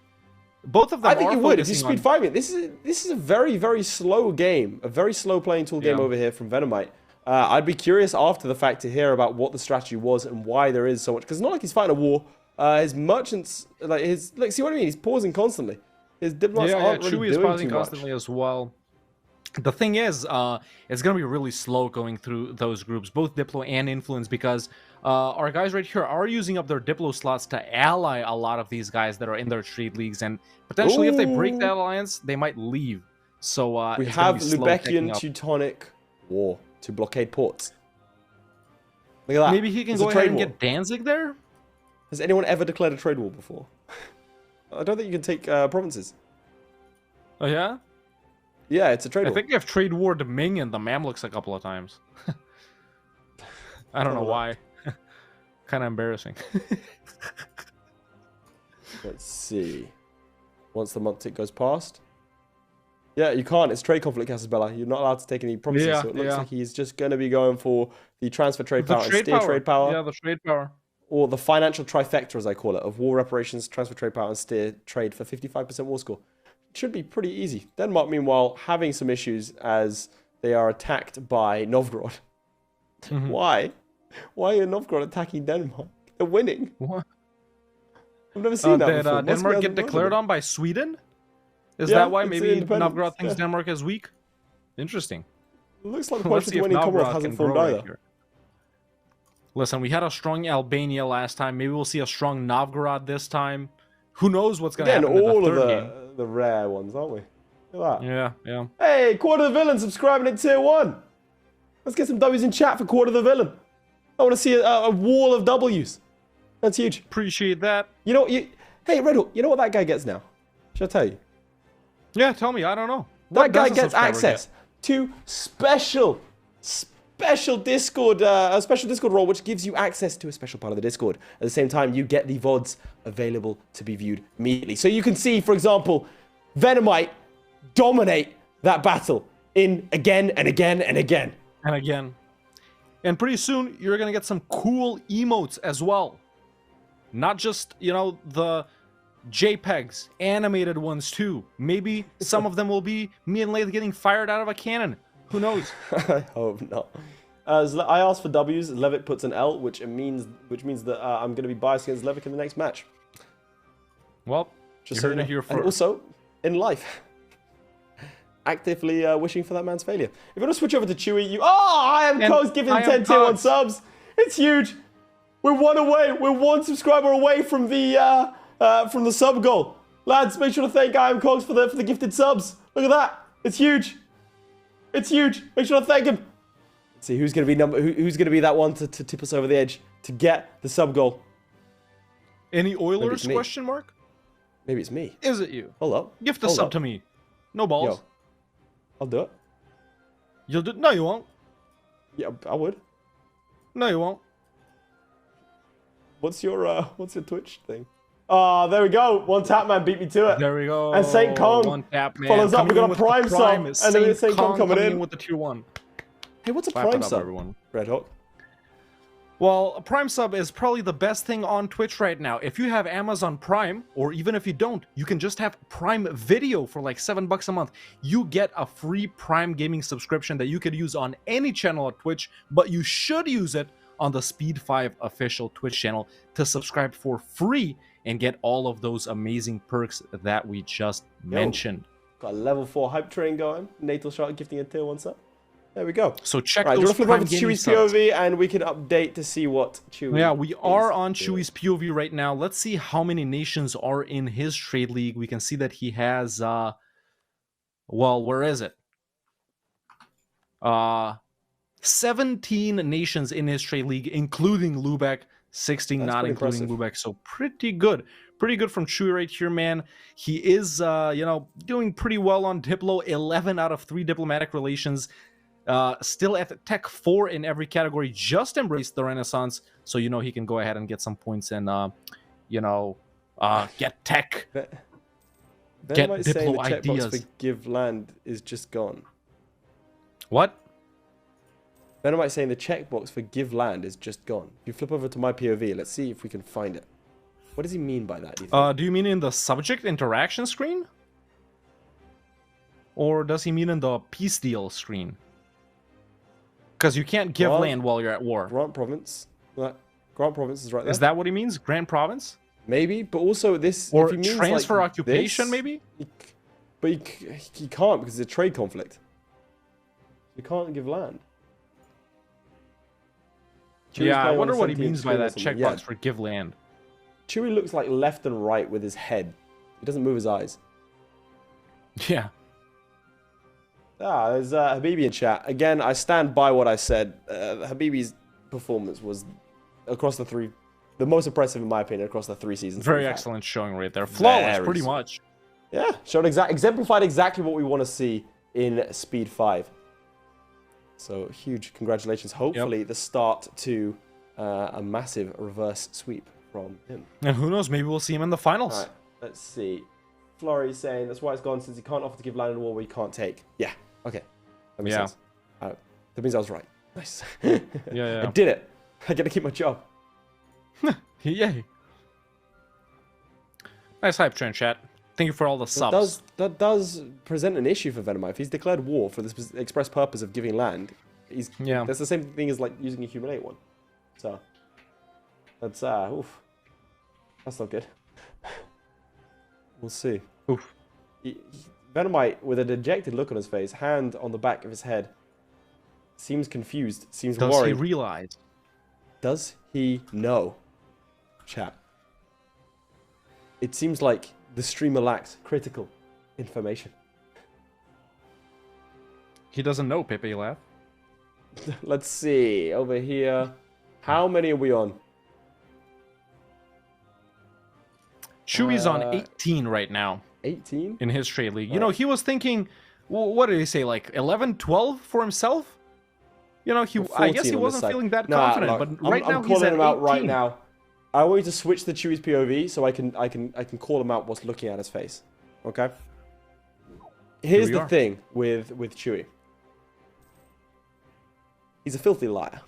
Both of them I think you would if you speed 5 it. This is a very, very slow game, a very slow playing tool game over here from Vennomite. I'd be curious after the fact to hear about what the strategy was and why there is so much, because it's not like he's fighting a war. His merchants, see what I mean? He's pausing constantly. His diplomats aren't really doing too much. Chewy is pausing constantly as well. The thing is, it's going to be really slow going through those groups, both Diplo and Influence, because our guys right here are using up their Diplo slots to ally a lot of these guys that are in their trade leagues, and potentially if they break that alliance, they might leave. So we have Lubeckian Teutonic War to blockade ports. Look at that. Maybe he can go ahead and get Danzig there? Has anyone ever declared a trade war before? I don't think you can take provinces. Oh, yeah? Yeah, it's a trade war. I think I've trade warred Ming and the Mamluks a couple of times. I don't know why. Kind of embarrassing. Let's see. Once the month tick goes past. Yeah, you can't. It's trade conflict, Casabella. You're not allowed to take any provinces. Yeah, so it looks like he's just going to be going for the transfer trade The power and trade steer power. trade power. Yeah, the trade power. Or the financial trifecta, as I call it, of war reparations, transfer trade power, and steer trade for 55% war score. It should be pretty easy. Denmark, meanwhile, having some issues as they are attacked by Novgorod. Mm-hmm. Why? Why are Novgorod attacking Denmark? They're winning. What? I've never seen that Did before. Denmark get declared on by Sweden? Is Yeah, that why? it's Maybe independence, Novgorod thinks yeah. Denmark is weak? Interesting. It looks like the Let's quotient see if winning Commonwealth Novgorod hasn't can formed grow either. right here. Listen, we had a strong Albania last time. Maybe we'll see a strong Novgorod this time. Who knows what's going to Again, happen in all the of third game. the rare ones, aren't we? Look at that. Yeah, yeah. Hey, Quarter the Villain subscribing at tier 1. Let's get some W's in chat for Quarter the Villain. I want to see a wall of W's. That's huge. Appreciate that. You know, hey, Red Hook, you know what that guy gets now? Should I tell you? Yeah, tell me. I don't know. That What guy does a gets subscriber access to special Discord, a special Discord role, which gives you access to a special part of the Discord. At the same time, you get the VODs available to be viewed immediately. So you can see, for example, Vennomite dominate that battle in again and again and again. And again. And pretty soon, you're going to get some cool emotes as well. Not just, you know, the JPEGs, animated ones too. Maybe some of them will be me and Lathe getting fired out of a cannon. Who knows? I hope not. I asked for W's. Levitt puts an L, which means that I'm going to be biased against Levitt in the next match. Well, Just you so heard you it know. here first. And also, in life, actively wishing for that man's failure. If you want to switch over to Chewy, I am close giving 10 tier 1 subs. It's huge. We're one away. We're one subscriber away from the sub goal. Lads, make sure to thank I am Cogs for the gifted subs. Look at that. It's huge. It's huge. Make sure to thank him. Let's see who's gonna be who's gonna be that one to tip us over the edge to get the sub goal. Any Oilers it's me. question mark? Maybe it's me. Is it you? Hold up. Gift a Hold sub up. to me. No balls. Yo, I'll do it. You'll do. No, you won't. Yeah, I would. No, you won't. What's your Twitch thing? Oh, there we go. One tap man beat me to it. There we go. And Saint Kong One tap, man. follows up. We Coming got in a with the prime sub, is and then Saint Kong coming in. with the tier 1. Hey, what's a Clap it prime up, sub? everyone. Red Hawk. Well, a Prime sub is probably the best thing on Twitch right now. If you have Amazon Prime, or even if you don't, you can just have Prime Video for like $7 a month. You get a free Prime Gaming subscription that you could use on any channel at Twitch, but you should use it on the Speed 5 official Twitch channel to subscribe for free and get all of those amazing perks that we just mentioned. Got a level 4 hype train going. Natal Shark gifting a tier 1 sub. There we go. So check Right, do you those want to flip Prime over to Gaming Chewy's subs. POV and we can update to see what Chewy Yeah, we are on is doing. Chewy's POV right now. Let's see how many nations are in his trade league. We can see that he has, well, where is it? 17 nations in his trade league, including Lubeck, 16 That's not pretty including impressive. Lubeck. So pretty good. Pretty good from Chewy right here, man. He is, you know, doing pretty well on Diplo. 11 out of 3 diplomatic relations. Still at Tech 4 in every category. Just embraced the Renaissance. So, you know, he can go ahead and get some points and, you know, get Tech. Get Vennomite saying Diplo the checkbox ideas. for give land is just gone. What? Vennomite saying the checkbox for give land is just gone. If you flip over to my POV, let's see if we can find it. What does he mean by that, do you think? Do you mean in the subject interaction screen? Or does he mean in the peace deal screen? Because you can't give Well, land while you're at war. Grant Province. Grant Province is right there. Is that what he means? Grand Province? Maybe, but also this... Or if he means transfer like occupation, this, maybe? But he can't because it's a trade conflict. You can't give land. Chewy's Yeah, I playing on wonder the what he 17th means by screen or that something. checkbox Yeah. for give land. Chewy looks like left and right with his head. He doesn't move his eyes. Yeah. There's Habibi in chat. Again, I stand by what I said. Habibi's performance was, across the 3 the most impressive in my opinion across the 3 seasons. Very excellent showing right there. Flawless, pretty much. Yeah, exemplified exactly what we want to see in Speed 5. So huge congratulations. Hopefully the start to a massive reverse sweep from him. And who knows, maybe we'll see him in the finals. All right, let's see. Florry's saying that's why it's gone, since he can't offer to give land in war where he can't take. Yeah, okay. That makes sense. That means I was right. Nice. Yeah. I did it. I get to keep my job. Yay. Nice hype train, chat. Thank you for all the subs. That does present an issue for Vennomite. If he's declared war for this express purpose of giving land, that's the same thing as like using a humiliate one. So that's that's not good. We'll see. Oof. Vennomite, with a dejected look on his face, hand on the back of his head, seems confused, seems worried. Does he realize? Does he know? Chat. It seems like the streamer lacks critical information. He doesn't know, Pepe laugh. Let's see. Over here. How many are we on? Chewy's on 18 right now. 18? In his trade league. You know, he was thinking, well, what did he say, like 11, 12 for himself? You know, I guess he wasn't feeling that confident, but right now he's at 18. I'm calling him out right now. I want you to switch to Chewy's POV so I can call him out what's looking at his face. Okay? Here's the thing with Chewy. He's a filthy liar.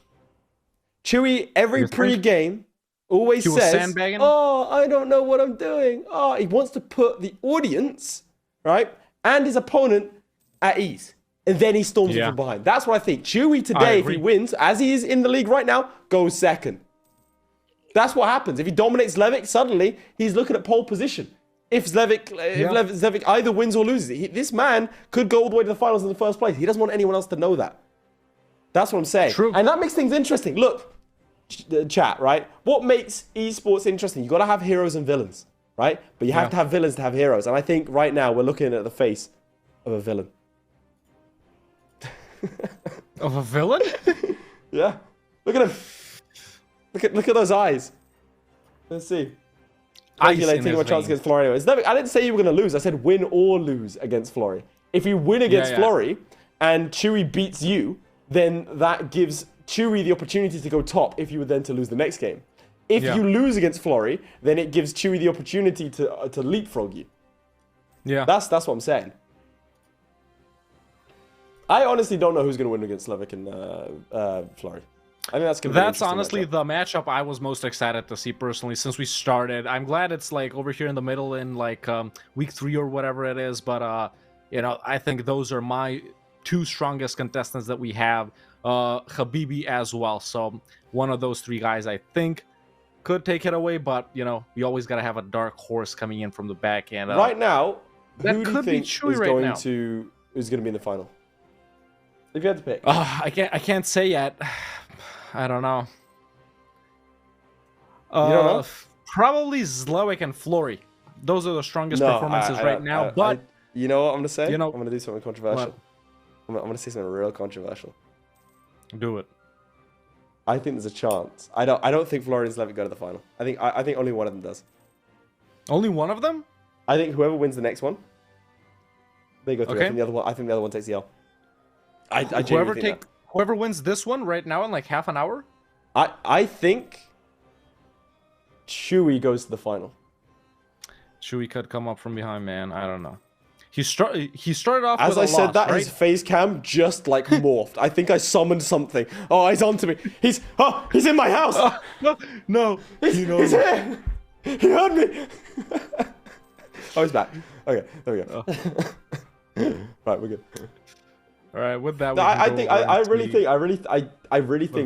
Chewy, every pre-game, always says, sandbagging? "Oh, I don't know what I'm doing." Oh, he wants to put the audience, right, and his opponent at ease. And then he storms in from behind. That's what I think. Chewy today, if he wins, as he is in the league right now, goes second. That's what happens. If he dominates Levick, suddenly he's looking at pole position. If Levick either wins or loses, this man could go all the way to the finals in the first place. He doesn't want anyone else to know that. That's what I'm saying. True. And that makes things interesting. Look, chat, right? What makes esports interesting? You got to have heroes and villains, right? But you have to have villains to have heroes. And I think right now we're looking at the face of a villain. Of a villain? Yeah. Look at him. Look at those eyes. Let's see. Calculating my chance against Flory anyway. I didn't say you were going to lose. I said win or lose against Flory. If you win against Flory and Chewy beats you, then that gives Chewy the opportunity to go top if you were then to lose the next game. If you lose against Flory, then it gives Chewy the opportunity to leapfrog you. Yeah. That's what I'm saying. I honestly don't know who's going to win against Levick and Flory. I think that's going to be That's honestly the matchup I was most excited to see personally since we started. I'm glad it's like over here in the middle in like week 3 or whatever it is, but you know, I think those are my 2 strongest contestants that we have. Habibi as well. So one of those 3 guys I think could take it away, but you know, we always got to have a dark horse coming in from the back end. Right now, that who do you think is going to be in the final? If you had to pick. I can't say yet. I don't know. You don't know? Probably Zlowick and Flory. Those are the strongest performances right now. But you know what I'm going to say? You know, I'm going to do something controversial. I'm going to say something real controversial. Do it. I think there's a chance. I don't think Flory and Zlowick go to the final. I think only one of them does. Only one of them? I think whoever wins the next one, they go through. Okay. I think the other one takes the L. Whoever wins this one right now in like half an hour? I think Chewy goes to the final. Chewy could come up from behind, man. I don't know. He started off as with I a said loss, that right? his face cam just like morphed. I think I summoned something. Oh, he's onto me. He's in my house. No. He's here. He heard me. Oh, he's back. Okay, there we go. Right, we're good. All right, with that, I really think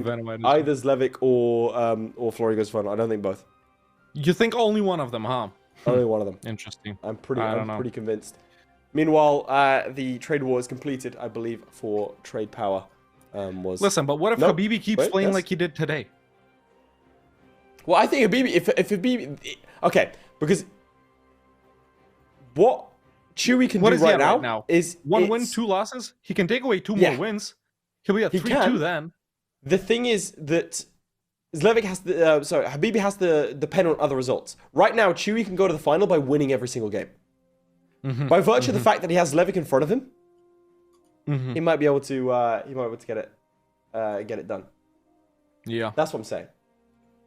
either Zlevic or Flory goes final. I don't think both. You think only one of them, huh? Only one of them. Interesting. I'm pretty convinced. Meanwhile, the trade war is completed, I believe, for trade power. Listen, but what if Habibi keeps playing like he did today? Well, I think Habibi, if Habibi, okay, because what Chewy can do right now is 1 win, 2 losses. He can take away 2 more wins. He'll be at 3-2 then. The thing is that Zlevic has the Habibi has to depend on other results. Right now, Chewy can go to the final by winning every single game. By virtue of the fact that he has Zlevic in front of him, he might be able to get it done. Yeah, that's what I'm saying.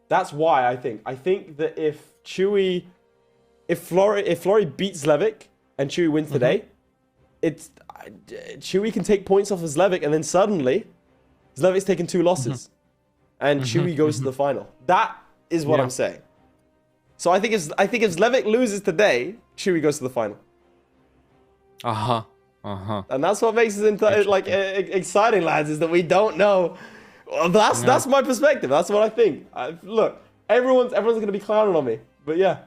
That's why I think that if Flory beats Zlevic and Chewy wins today, Chewy can take points off of Zlevic, and then suddenly Zlevic's taken 2 losses, and Chewy goes to the final. That is what I'm saying. So I think if Zlevic loses today, Chewy goes to the final. And that's what makes it exciting, lads, is that we don't know. Well, that's my perspective. That's what I think. Look, everyone's going to be clowning on me, but yeah.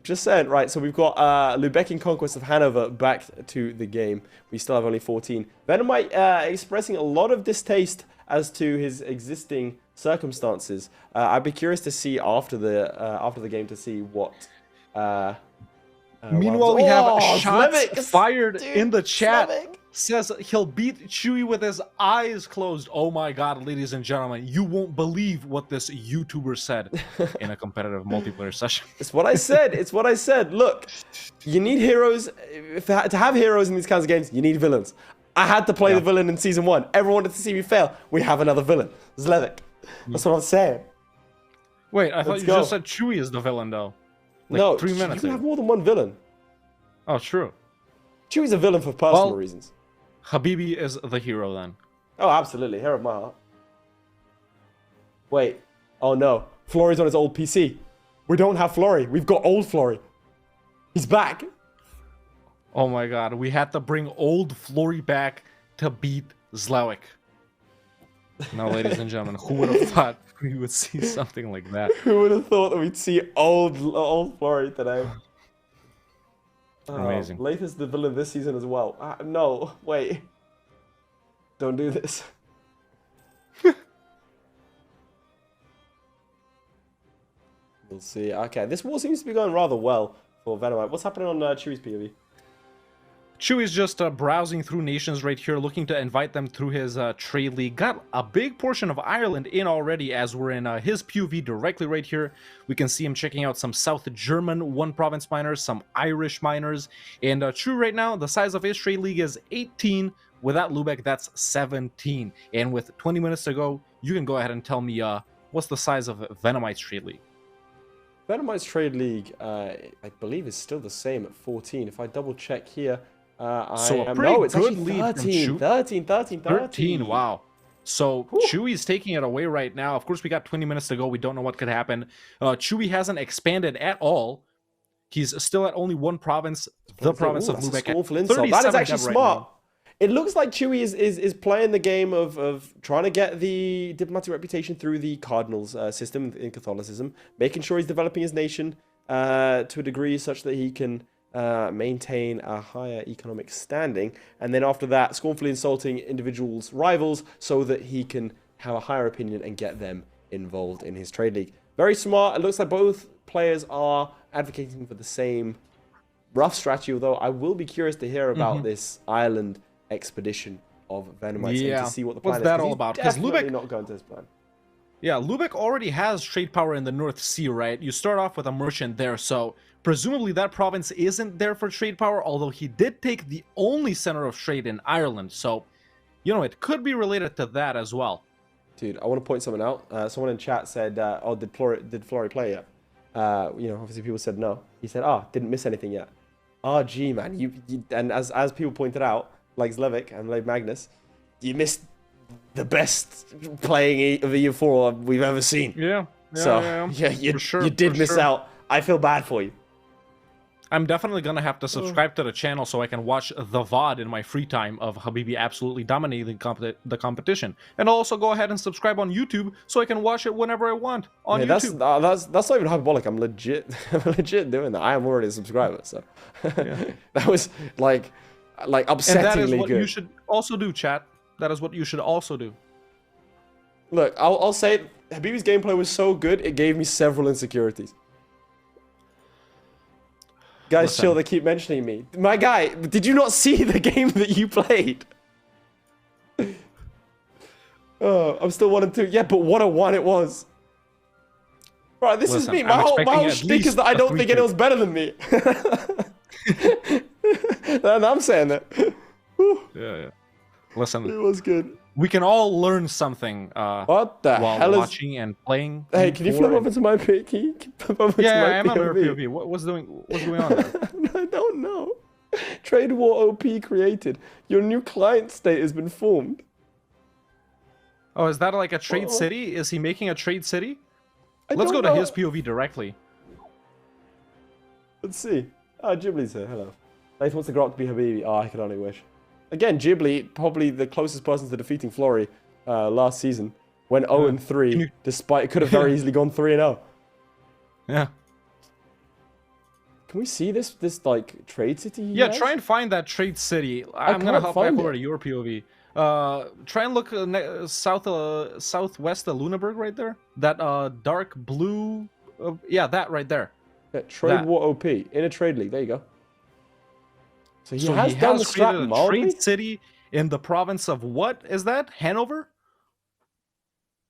Just saying, right, so we've got Lubeck in Conquest of Hanover back to the game. We still have only 14. Vennomite expressing a lot of distaste as to his existing circumstances. I'd be curious to see after the game to see what... Meanwhile, we have shots Zlevic, fired dude, in the chat. Zlevic. Says he'll beat Chewy with his eyes closed. Oh my god, ladies and gentlemen, you won't believe what this YouTuber said in a competitive multiplayer session. It's what I said. Look, you need heroes. To have heroes in these kinds of games, you need villains. I had to play the villain in Season 1. Everyone wanted to see me fail. We have another villain. Zlevic. That's what I'm saying. Wait, I thought you just said Chewy is the villain, though. Like no, 3 minutes you can have more than one villain. Oh, true. Chewy's a villain for personal reasons. Habibi is the hero then. Oh, absolutely. Hero of my heart. Wait. Oh, no. Flory's on his old PC. We don't have Flory. We've got old Flory. He's back. Oh my god. We had to bring old Flory back to beat Zlevic. Now, ladies and gentlemen, who would have thought we would see something like that? Who would have thought that we'd see old Flory today? Amazing. Lath is the villain this season as well. No, wait. Don't do this. We'll see. Okay, this war seems to be going rather well for Vennomite. What's happening on Chewy's POV? Chewy's just browsing through nations right here, looking to invite them through his trade league. Got a big portion of Ireland in already, as we're in his POV directly right here. We can see him checking out some South German one-province miners, some Irish miners. And Chewy right now, the size of his trade league is 18. Without Lubeck, that's 17. And with 20 minutes to go, you can go ahead and tell me what's the size of Vennomite's trade league. Vennomite's trade league, I believe, is still the same at 14. If I double-check here... it's actually lead 13, wow. So Chewy's taking it away right now. Of course, we got 20 minutes to go. We don't know what could happen. Chewy hasn't expanded at all. He's still at only one province, the province of Lubeck. That is actually smart. Right, it looks like Chewy is playing the game of trying to get the diplomatic reputation through the Cardinals system in Catholicism, making sure he's developing his nation to a degree such that he can maintain a higher economic standing, and then after that, scornfully insulting individuals' rivals so that he can have a higher opinion and get them involved in his trade league. Very smart. It looks like both players are advocating for the same rough strategy, although I will be curious to hear about this Ireland expedition of Vennomite and to see what the plan is. What's that all about? Because Lubeck not going to his plan. Yeah, Lubeck already has trade power in the North Sea, right? You start off with a merchant there, so presumably that province isn't there for trade power, although he did take the only center of trade in Ireland, so, you know, it could be related to that as well. Dude, I want to point something out. Someone in chat said, oh, did Flory play yet? You know, obviously people said no. He said, didn't miss anything yet. Gee, man, you and as people pointed out, like Zlevic and like Magnus, you missed the best playing of EU4 we've ever seen. Yeah, you did miss out. I feel bad for you. I'm definitely gonna have to subscribe to the channel so I can watch the VOD in my free time of Habibi absolutely dominating the competition, and I'll also go ahead and subscribe on YouTube so I can watch it whenever I want on YouTube. That's not even hyperbolic. I'm legit doing that. I am already a subscriber, so that was like upsettingly and that is what good. You should also do, chat. That is what you should also do. Look, I'll say Habibi's gameplay was so good, it gave me several insecurities. Guys, chill, they keep mentioning me. My guy, did you not see the game that you played? Oh, I'm still 1-2. Yeah, but what a 1 it was. Right, this is me. My whole shtick is that I don't think anyone's better than me. And I'm saying that. Yeah. Listen, it was good. We can all learn something what the while hell watching and playing. Hey, can you flip over to my pick? Yeah, I'm on your POV. What's going on there? I don't know. Trade war OP created. Your new client state has been formed. Oh, is that like a trade city? Is he making a trade city? Let's go to his POV directly. Let's see. Ghibli's here. Hello. Nathan wants to grow up to be Habibi. Oh, I could only wish. Again, Ghibli, probably the closest person to defeating Flory last season. Went 0-3, despite it could have very easily gone 3-0. Yeah. Can we see this like trade city? Yeah, try and find that trade city. I'm gonna hop back over to your POV. Try and look southwest of Luneburg right there. That dark blue. Yeah, that right there. Yeah, trade war OP in a trade league. There you go. So he has done the created a trade city in the province of what is that? Hanover?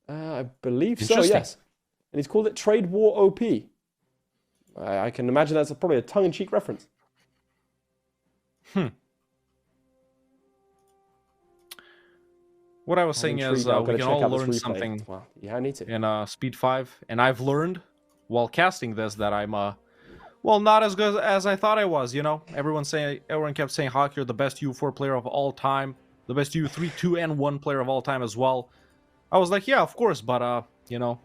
I believe so. Yes. And he's called it Trade War OP. I can imagine that's probably a tongue-in-cheek reference. What I was saying is we can all learn something I need to. in Speed 5. And I've learned while casting this that I'm well, not as good as I thought I was, you know? Everyone kept saying, Hawk, you're the best U4 player of all time. The best U3, 2, and 1 player of all time as well. I was like, yeah, of course, but, you know,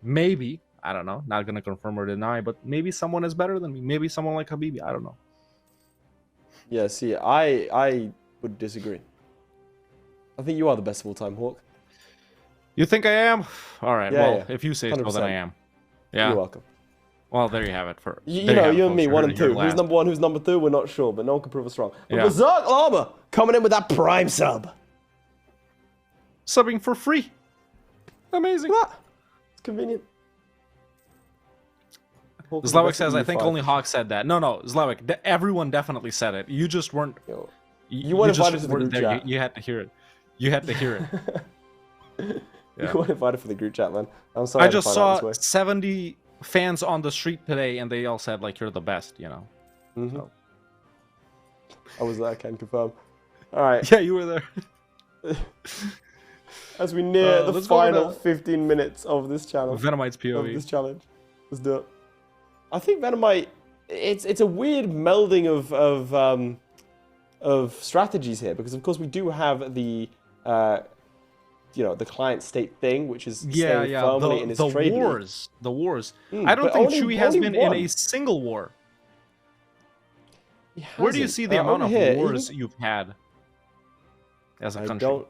maybe, I don't know, not gonna confirm or deny, but maybe someone is better than me. Maybe someone like Habibi, I don't know. Yeah, see, I would disagree. I think you are the best of all time, Hawk. You think I am? All right, well, if you say so, then I am. Yeah. You're welcome. Well, there you have it. You know, you and me, 1 and 2. Who's number 1, who's number 2, we're not sure, but no one can prove us wrong. But Berserk Armor coming in with that prime sub. Subbing for free. Amazing. Look at that. It's convenient. Zlawek says, I think only Hawk said that. No, Zlawek, everyone definitely said it. You just weren't... You weren't invited to the group chat. You had to hear it. You had to hear it. You weren't invited for the group chat, man. I'm sorry. I just saw 70 fans on the street today, and they all said, like, you're the best, you know. So. I was there, I can confirm. All right. Yeah, you were there. As we near the final 15 minutes of this channel. Vennomite's POV. Of this challenge. Let's do it. I think Vennomite, it's a weird melding of strategies here, because of course we do have the you know, the client state thing, which is staying firmly in his trade league. The wars. I don't think Chewy has been in a single war. Where do you see the amount of wars you've had as a country?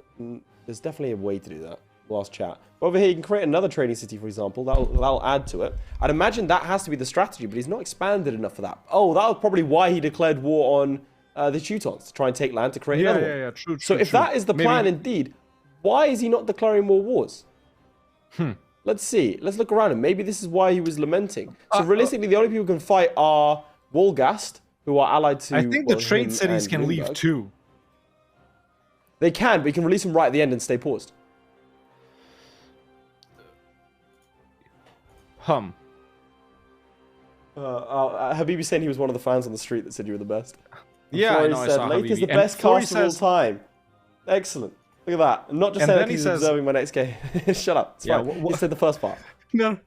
There's definitely a way to do that. Last chat. Over here, you can create another trading city, for example. That'll add to it. I'd imagine that has to be the strategy, but he's not expanded enough for that. Oh, that was probably why he declared war on the Teutons, to try and take land to create another one. Yeah, true. So if that is the plan indeed, why is he not declaring more wars? Let's see. Let's look around him. Maybe this is why he was lamenting. So realistically, the only people who can fight are Wolgast, who are allied to... I think the trade cities can leave too. They can, but you can release them right at the end and stay paused. Habibi saying he was one of the fans on the street that said you were the best. Yeah, I know, said, Lake is the best caster of all time. Excellent. Look at that. I'm not just saying that he's observing my next game. Shut up. It's fine. He said the first part. No.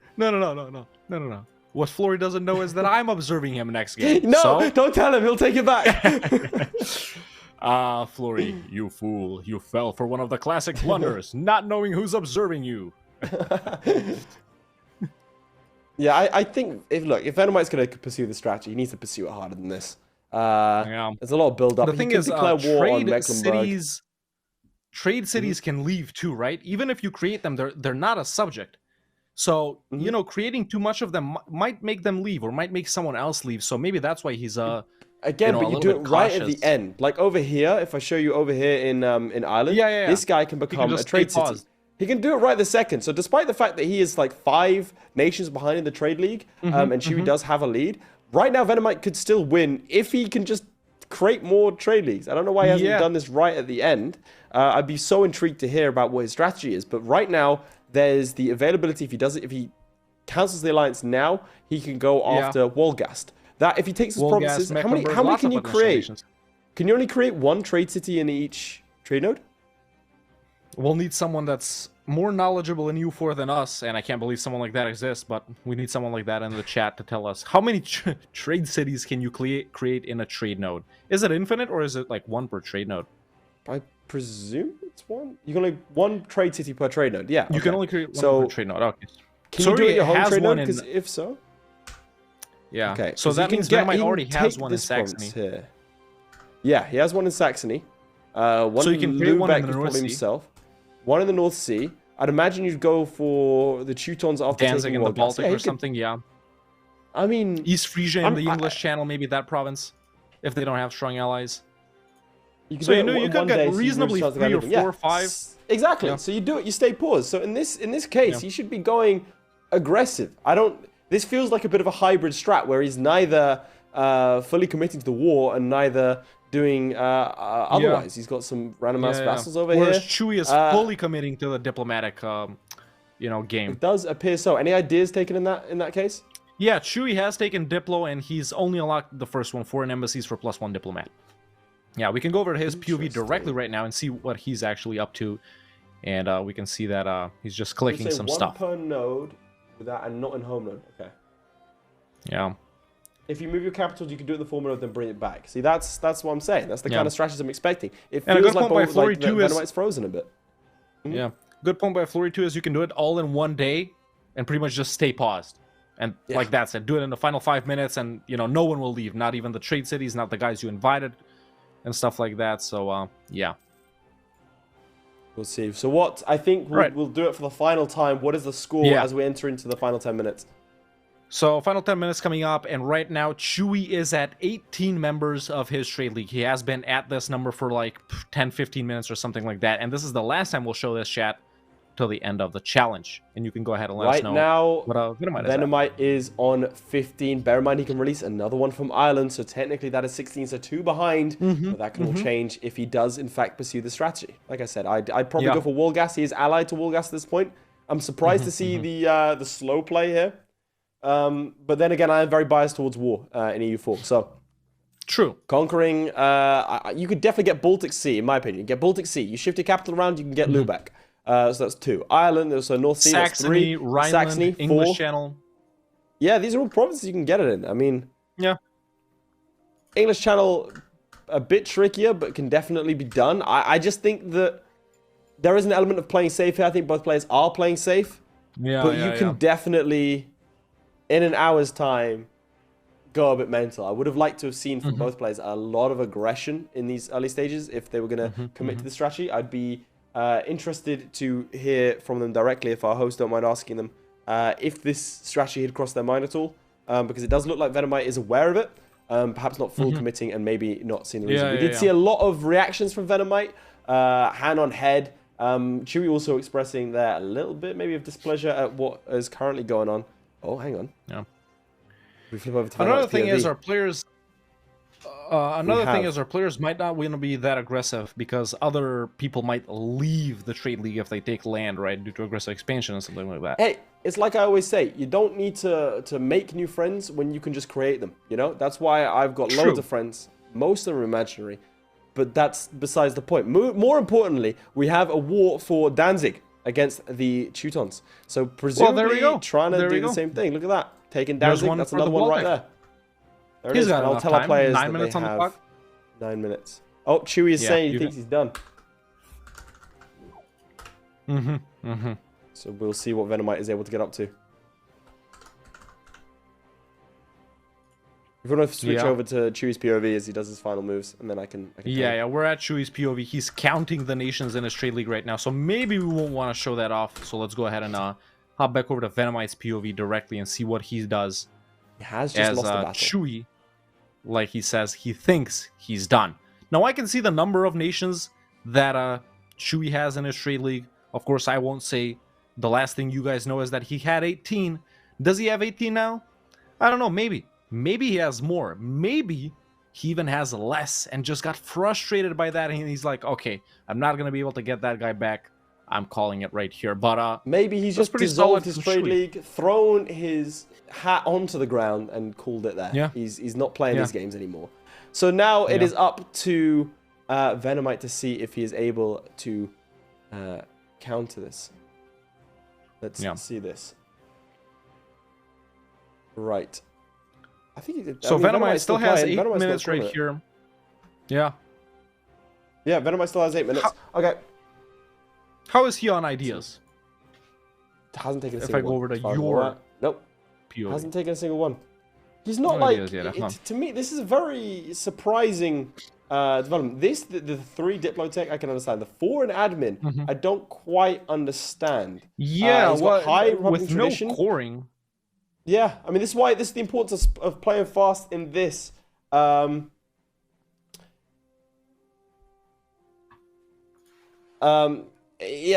What Flory doesn't know is that I'm observing him next game. No, don't tell him. He'll take it back. Flory, you fool. You fell for one of the classic blunders, not knowing who's observing you. Yeah, I think, if Vennomite's going to pursue the strategy, he needs to pursue it harder than this. There's a lot of build-up. The thing is, trade cities can leave too, right? Even if you create them, they're not a subject. So, you know, creating too much of them might make them leave or might make someone else leave. So maybe that's why he's again, but you do it right at the end. Like over here, if I show you over here in Ireland, this guy can become a trade city. He can do it right the second. So despite the fact that he is like 5 nations behind in the trade league, and Chewy does have a lead, right now Vennomite could still win if he can just create more trade leagues. I don't know why he hasn't done this right at the end. I'd be so intrigued to hear about what his strategy is. But right now, there's the availability. If he cancels the alliance now, he can go after Wolgast. That if he takes his provinces, how many can you create? Can you only create one trade city in each trade node? We'll need someone that's more knowledgeable in U4 than us, and I can't believe someone like that exists, but we need someone like that in the chat to tell us how many trade cities can you create in a trade node. Is it infinite, or is it like one per trade node? I presume it's one. You can only one trade city per trade node. Yeah, you can only create one per trade node. Okay. Can you do it at your home trade node? Because if so, yeah. Okay. So that means Vennomite already has one in Saxony. Here. Yeah, he has one in Saxony. One so you can create one in the North Sea. Himself. One in the North Sea. I'd imagine you'd go for the Teutons after Danzig in the Baltic or something, I mean... East Frisia in the English Channel, maybe that province, if they don't have strong allies. You could get reasonably 3 or 4 or 5. Exactly. Yeah. So you do it, you stay paused. So in this case, you should be going aggressive. This feels like a bit of a hybrid strat where he's neither fully committing to the war and neither doing otherwise. He's got some random ass vassals over here. Whereas Chewy is fully committing to the diplomatic game. It does appear so. Any ideas taken in that case? Yeah, Chewy has taken Diplo, and he's only unlocked the first one, 4 embassies for +1 diplomat. Yeah, we can go over to his POV directly right now and see what he's actually up to, and we can see that he's just clicking some stuff. One per node with that, and not in home node. Okay. Yeah. If you move your capitals, you can do it in the form node, then bring it back. See, that's what I'm saying. That's the kind of strategy I'm expecting. It feels like Vennomite's frozen a bit. Mm-hmm. Yeah. Good point by Flory 2 is you can do it all in one day and pretty much just stay paused. And like that's it. Do it in the final 5 minutes, and no one will leave. Not even the trade cities, not the guys you invited, and stuff like that. So yeah. We'll see. So what I think we'll do it for the final time. What is the score as we enter into the final 10 minutes? So, final 10 minutes coming up, and right now, Chewy is at 18 members of his trade league. He has been at this number for like 10, 15 minutes or something like that, and this is the last time we'll show this chat till the end of the challenge. And you can go ahead and let us know. Right now, what Vennomite is on 15. Bear in mind, he can release another one from Ireland, so technically that is 16, so 2 behind. But that can all change if he does, in fact, pursue the strategy. Like I said, I'd probably go for Wolgast. He is allied to Wolgast at this point. I'm surprised to see the slow play here. But then again, I am very biased towards war in EU4. So, true. Conquering, you could definitely get Baltic Sea, in my opinion. Get Baltic Sea. You shift your capital around, you can get Lubeck. So that's 2. Ireland, there's North Sea, Saxony, that's 3. Rhineland, Saxony, 4. English Channel. Yeah, these are all provinces you can get it in. I mean, yeah. English Channel, a bit trickier, but can definitely be done. I just think that there is an element of playing safe here. I think both players are playing safe. Yeah, but you can definitely, in an hour's time, go a bit mental. I would have liked to have seen from both players a lot of aggression in these early stages if they were going to commit to the strategy. I'd be interested to hear from them directly, if our hosts don't mind asking them, if this strategy had crossed their mind at all, because it does look like Vennomite is aware of it, perhaps not full committing and maybe not seeing the reason. We did see a lot of reactions from Vennomite, hand on head. Chewy also expressing there a little bit maybe of displeasure at what is currently going on. Oh, hang on. Yeah. We flip over to another thing is our players. Our players might not want to be that aggressive because other people might leave the trade league if they take land, right, due to aggressive expansion or something like that. Hey, it's like I always say, you don't need to make new friends when you can just create them. That's why I've got loads of friends. Most of them are imaginary, but that's besides the point. More importantly, we have a war for Danzig against the Teutons. So presumably trying to do the same thing. Look at that. Taking Danzig, that's another one right there. There it is. And I'll tell our players 9 minutes on the clock. 9 minutes. Oh, Chewy is saying he thinks he's done. So we'll see what Vennomite is able to get up to. If you want to switch over to Chewy's POV as he does his final moves, and then I can we're at Chewy's POV. He's counting the nations in his trade league right now, so maybe we won't want to show that off. So let's go ahead and hop back over to Vennomite's POV directly and see what he does. He has just lost the battle. Chewy, like he says, he thinks he's done. Now I can see the number of nations that Chewy has in his trade league. Of course, I won't say. The last thing you guys know is that he had 18. Does he have 18 now? I don't know. Maybe he has more. Maybe he even has less and just got frustrated by that. And he's like, okay, I'm not going to be able to get that guy back. I'm calling it right here. But maybe he's just dissolved his trade league, thrown his hat onto the ground, and called it there. Yeah. He's not playing these games anymore. So now it is up to Vennomite to see if he is able to counter this. Let's see this. Right. I think he did. So Vennomite still has 8 minutes right here. Yeah. Yeah, Vennomite still has 8 minutes. Okay. How is he on ideas? Hasn't taken a single one. If I go over to your nope. POV. Hasn't taken a single one. He's not No like ideas, to me. This is a very surprising development. The 3 Diplotech I can understand. The 4 and admin I don't quite understand. Yeah, with tradition. No coring. Yeah, I mean this is the importance of playing fast in this. Yeah,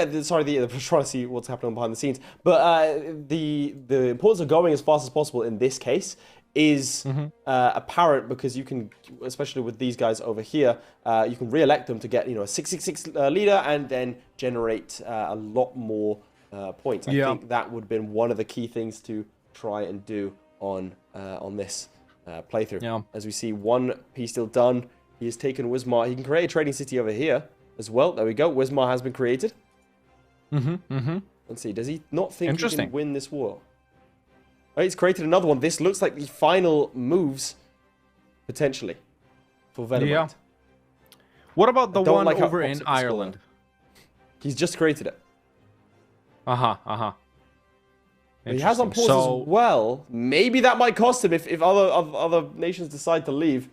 I'm trying to see what's happening behind the scenes. But the importance of going as fast as possible in this case is apparent because you can, especially with these guys over here, you can re-elect them to get a 666 leader and then generate a lot more points. I think that would have been one of the key things to try and do on this playthrough. Yeah. As we see, one piece still done. He has taken Wismar. He can create a trading city over here as well. There we go. Wismar has been created. Let's see. Does he not think he can win this war? Oh, he's created another one. This looks like the final moves, potentially, for Vennomite. Yeah. What about the one over in Ireland? He's just created it. He has on pause as well. Maybe that might cost him if other nations decide to leave.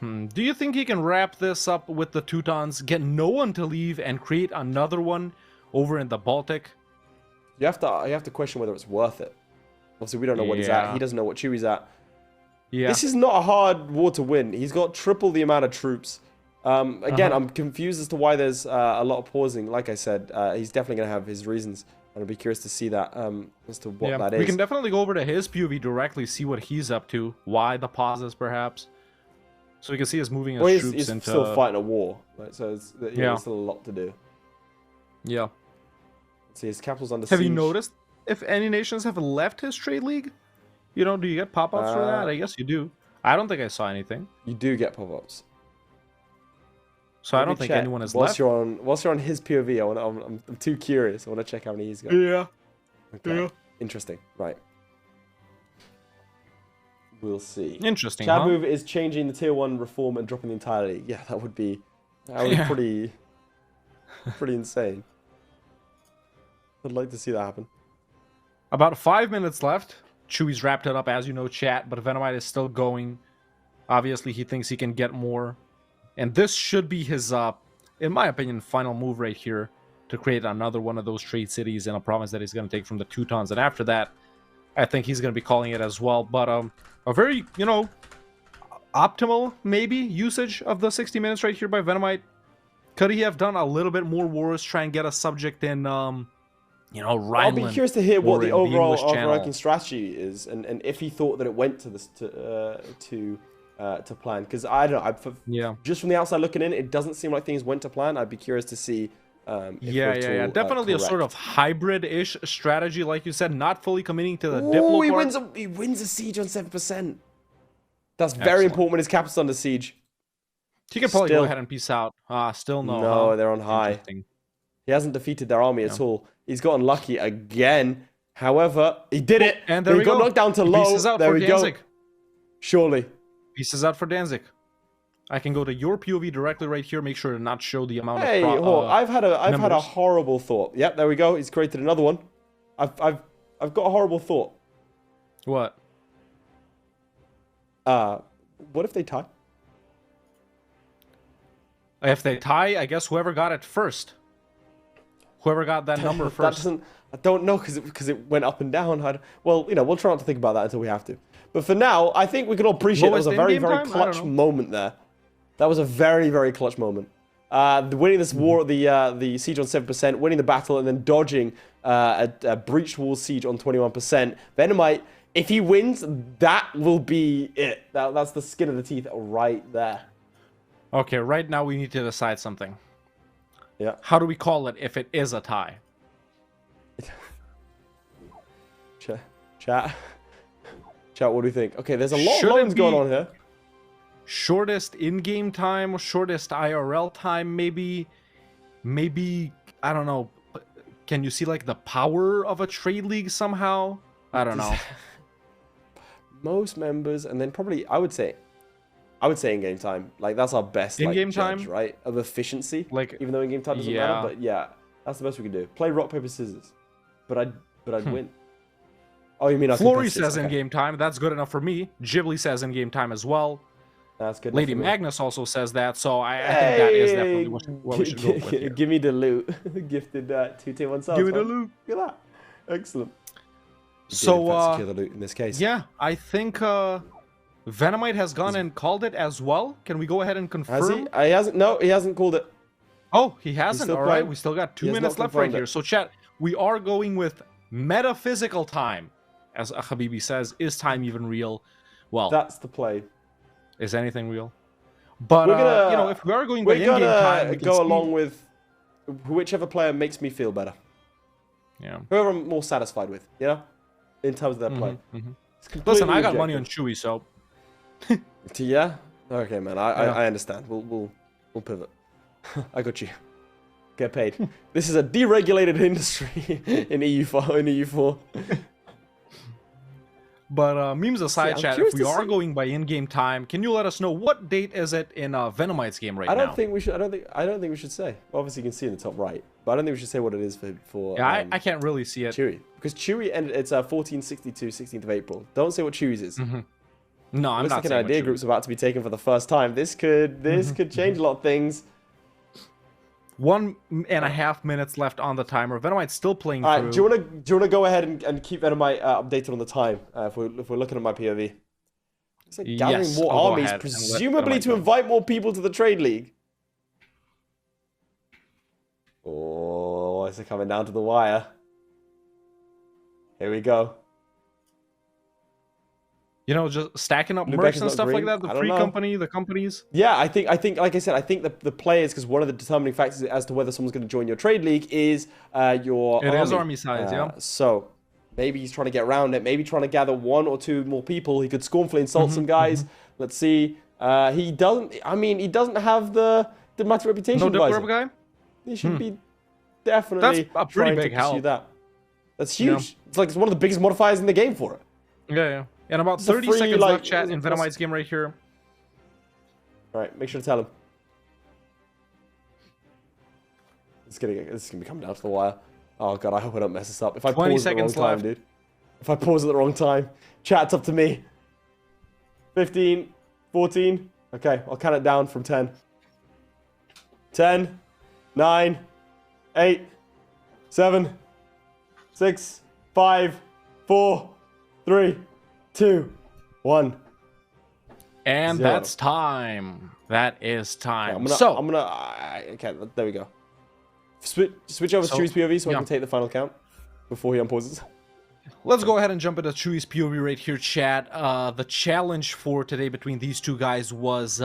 Do you think he can wrap this up with the Teutons, get no one to leave, and create another one over in the Baltic? You have to question whether it's worth it. Obviously, we don't know what he's at. He doesn't know what Chewy's at. Yeah. This is not a hard war to win. He's got triple the amount of troops. Again, I'm confused as to why there's a lot of pausing. Like I said, he's definitely going to have his reasons. And I'll be curious to see that as to what that is. We can definitely go over to his POV directly, see what he's up to, why the pauses, perhaps. So we can see us moving his troops he's into... still fighting a war, right? So it's, there's still a lot to do. Yeah. Let's see, his capital's under siege. Have you noticed if any nations have left his trade league? Do you get pop-ups for that? I guess you do. I don't think I saw anything. You do get pop-ups. So I don't think anyone has left. Whilst you're on his POV, I'm too curious. I want to check how many he's got. Yeah. Okay. Yeah. Interesting. Right. We'll see. Interesting. Chad move is changing the tier 1 reform and dropping the entirety. Yeah, that would be pretty insane. I'd like to see that happen. About 5 minutes left. Chewy's wrapped it up, as you know, chat, but Vennomite is still going. Obviously, he thinks he can get more. And this should be his, in my opinion, final move right here to create another one of those trade cities in a province that he's going to take from the Teutons. And after that, I think he's going to be calling it as well. But a very, optimal, maybe, usage of the 60 minutes right here by Vennomite. Could he have done a little bit more wars, try and get a subject in, Rhineland? I'll be curious to hear what the overall overarching strategy is, and if he thought that it went to this to plan. Because I don't know, just from the outside looking in, it doesn't seem like things went to plan. I'd be curious to see. Definitely a sort of hybrid-ish strategy, like you said, not fully committing to the Diplo part. He wins a siege on 7%. That's very important when his capital's under siege. He can probably go ahead and peace out. Still no. No, they're on high. He hasn't defeated their army at all. He's got unlucky again. However, he did it. And there we go. Got knocked down to low. Pieces out there for we Danzig. Go. Surely. Pieces out for Danzig. I can go to your POV directly right here. Make sure to not show the amount of. I've had a horrible thought. Yep, there we go. He's created another one. I've got a horrible thought. What? What if they tie? If they tie, I guess whoever got it first. Whoever got that number first. I don't know because it went up and down. We'll try not to think about that until we have to. But for now, I think we can all appreciate there was a very, very clutch moment there. That was a very, very clutch moment. Winning this war, the siege on 7%, winning the battle, and then dodging a breached wall siege on 21%. Vennomite If he wins, that will be it. That's the skin of the teeth right there. Okay, right now we need to decide something. Yeah. How do we call it if it is a tie? Chat, what do you think? Okay, there's a lot Should of it loans going be on here. Shortest in-game time, shortest IRL time, maybe, I don't know. Can you see like the power of a trade league somehow? I don't know. Most members, and then probably I would say in-game time. Like that's our best in-game judge, time, right? Of efficiency. Like, even though in-game time doesn't matter, but yeah, that's the best we can do. Play rock paper scissors, but I'd win. Oh, you mean Flory says in-game time. That's good enough for me. Ghibli says in-game time as well. That's good. Lady Magnus also says that, so I think that is definitely what we should go with here. Give me the loot. Gifted 2T1 subs. Give me the loot. Look at that. Excellent. So, secure the loot in this case. Yeah, I think Vennomite has gone and called it as well. Can we go ahead and confirm? Has he? He hasn't. No, he hasn't called it. Oh, he hasn't. All right, we still got 2 minutes left right here. it. So, chat, we are going with metaphysical time. As Habibi says, is time even real? Well, that's the play. Is anything real? But you know, if we are going by in-game time, we go along with whichever player makes me feel better. Yeah. Whoever I'm more satisfied with, you know, in terms of their play. Listen, I got money on Chewy, so. Yeah. Okay, man. I understand. We'll pivot. I got you. Get paid. This is a deregulated industry in EU4. In EU4. But memes aside, chat, if we are going by in-game time, can you let us know what date is it in Vennomite's game right now? I don't think we should say. Obviously, you can see in the top right, but I don't think we should say what it is for. Yeah, I can't really see it. Chewy, because Chewy ended. It's 1462, 16th of April. Don't say what Chewy's is. No, I'm Looks not. Like an idea group's about to be taken for the first time. This could change a lot of things. 1.5 minutes left on the timer. Vennomite's still playing All right, through. do you wanna go ahead and keep Vennomite updated on the time? If we're looking at my POV. It's like gathering more armies, presumably to invite more people to the trade league. Oh, is it coming down to the wire? Here we go. You know, just stacking up Lubeck mercs and stuff like that. The free company, the companies. Yeah, I think, like I said, I think the players, because one of the determining factors as to whether someone's going to join your trade league is your army. It is army size, yeah. So maybe he's trying to get around it. Maybe trying to gather 1 or 2 more people. He could scornfully insult some guys. Let's see. He doesn't. I mean, he doesn't have the diplomatic reputation. No diplomatic guy. He should be definitely. That's a pretty big help. That's huge. Yeah. It's one of the biggest modifiers in the game for it. Yeah. And about 30 seconds left, chat, in Vennomite's game right here. All right, make sure to tell him. This is gonna be coming down to the wire. Oh god, I hope I don't mess this up. If I pause at the wrong time, dude. If I pause at the wrong time, chat, it's up to me. 15, 14. Okay, I'll count it down from 10. 10, 9, 8, 7, 6, 5, 4, 3, 2, 1. And 0. that's time. That is time. Okay, okay, there we go. Switch over to Chewy's POV so I can take the final count before he unpauses. Let's go ahead and jump into Chewy's POV right here, chat. The challenge for today between these two guys was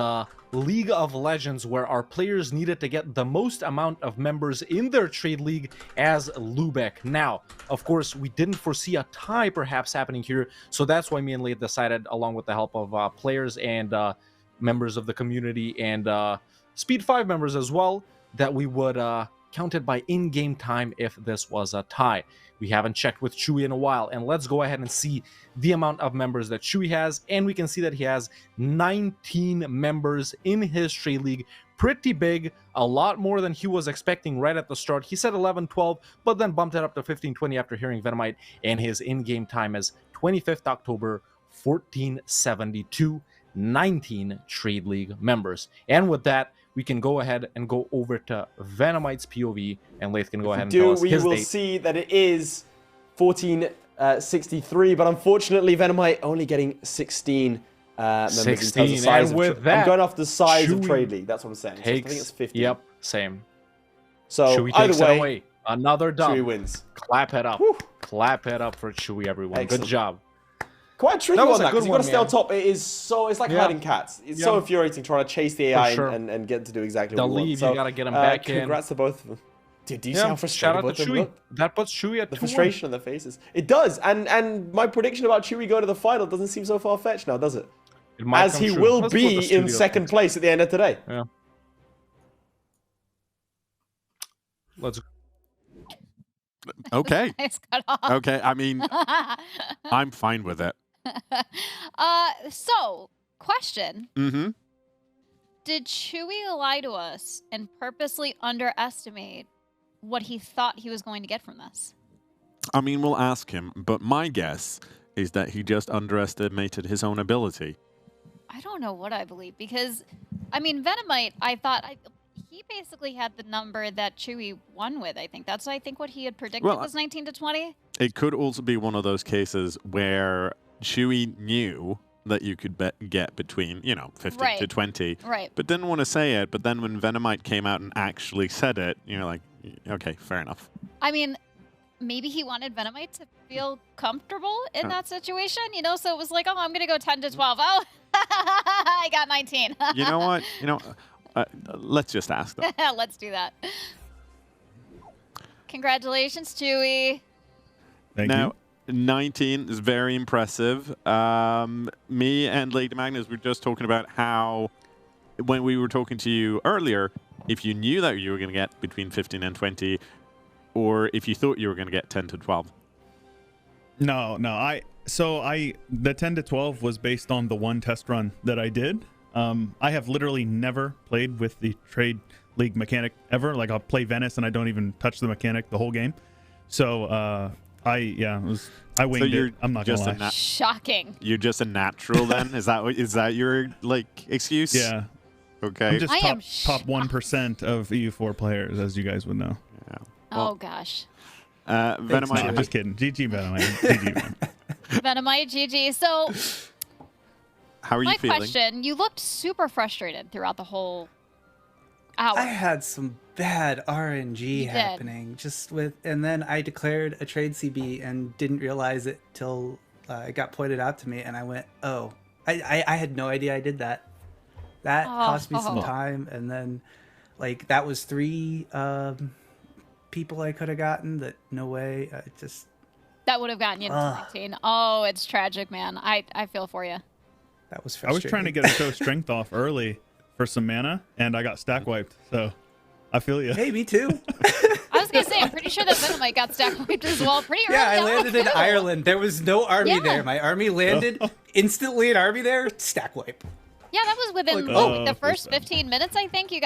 League of Legends, where our players needed to get the most amount of members in their trade league as Lubeck. Now, of course, we didn't foresee a tie perhaps happening here, so that's why me and Late decided, along with the help of players and members of the community and Speed 5 members as well, that we would count it by in-game time if this was a tie. We haven't checked with Chewy in a while, and let's go ahead and see the amount of members that Chewy has, and we can see that he has 19 members in his trade league. Pretty big, a lot more than he was expecting right at the start. He said 11, 12, but then bumped it up to 15, 20 after hearing Vennomite, and his in-game time is 25th October, 1472, 19 trade league members. And with that, we can go ahead and go over to Vennomite's POV, and Lath can go ahead and tell us his date. We will see that it is 1463, but unfortunately, Vennomite only getting 16 members 16, in terms of size. and with that, I'm going off the size of Chewy trade league. That's what I'm saying. So I think it's 50. Yep, same. So Chewy either takes it way, away. Another dub. Chewy wins. Clap it up. Whew. Clap it up for Chewy, everyone. Excellent. Good job. Quite tricky That was on a that, good because you've got to one, stay on man. top. It's like hiding cats. It's so infuriating trying to chase the AI sure. and get to do exactly They'll what you want. leave, So, you gotta get them back in. Congrats to both of them. Dude, do you see how Yeah, frustrated shout out both to of them Chewy. look? That puts Chewy at The 2-1. frustration on their faces. It does, and my prediction about Chewy going to the final doesn't seem so far-fetched now, does it? It might As come he true. will Let's go with the be in studio second picks. place at the end of today. Yeah. Let's. Okay. It's cut off. Okay. I mean, I'm fine with it. So, question. Mm-hmm. Did Chewy lie to us and purposely underestimate what he thought he was going to get from this? I mean, we'll ask him, but my guess is that he just underestimated his own ability. I don't know what I believe, because, I mean, Vennomite, I thought he basically had the number that Chewy won with, I think. That's, I think, what he had predicted was 19 to 20. It could also be one of those cases where Chewy knew that you could get between, 15 to 20, Right. but didn't want to say it. But then when Vennomite came out and actually said it, you're like, okay, fair enough. I mean, maybe he wanted Vennomite to feel comfortable in that situation, so it was like, oh, I'm going to go 10 to 12. Oh, I got 19. You know what? Let's just ask them. Let's do that. Congratulations, Chewy. Thank you. 19 is very impressive. Me and Lady Magnus were just talking about how, when we were talking to you earlier, if you knew that you were going to get between 15 and 20, or if you thought you were going to get 10 to 12. No. The 10 to 12 was based on the one test run that I did. I have literally never played with the trade league mechanic ever. Like, I'll play Venice and I don't even touch the mechanic the whole game. So, I winged it. I'm not gonna lie. Shocking. You're just a natural then? Is that your excuse? Yeah. Okay. I'm just I am top 1% of EU4 players, as you guys would know. Yeah. Oh, gosh. Vennomite. No, I'm just kidding. GG Venomite. GG man. Venomite, GG. So, How are you my feeling? question, you looked super frustrated throughout the whole hour. I had some bad RNG You did. happening and then I declared a trade CB and didn't realize it till it got pointed out to me, and I went, oh, I had no idea I did that. That cost me some time, and then that was 3 people I could have gotten that no way. That would have gotten you into 19. Oh, it's tragic, man. I feel for you. That was I was frustrating. trying to get a show strength off early for some mana, and I got stack wiped. So I feel you. Hey, me too. I was going to say, I'm pretty sure that Vennomite got stack wiped as well pretty early. Yeah, I on, landed in too. Ireland. There was no army there. My army landed instantly. An army there, stack wipe. Yeah, that was within Like, the first 15 minutes, I think. You got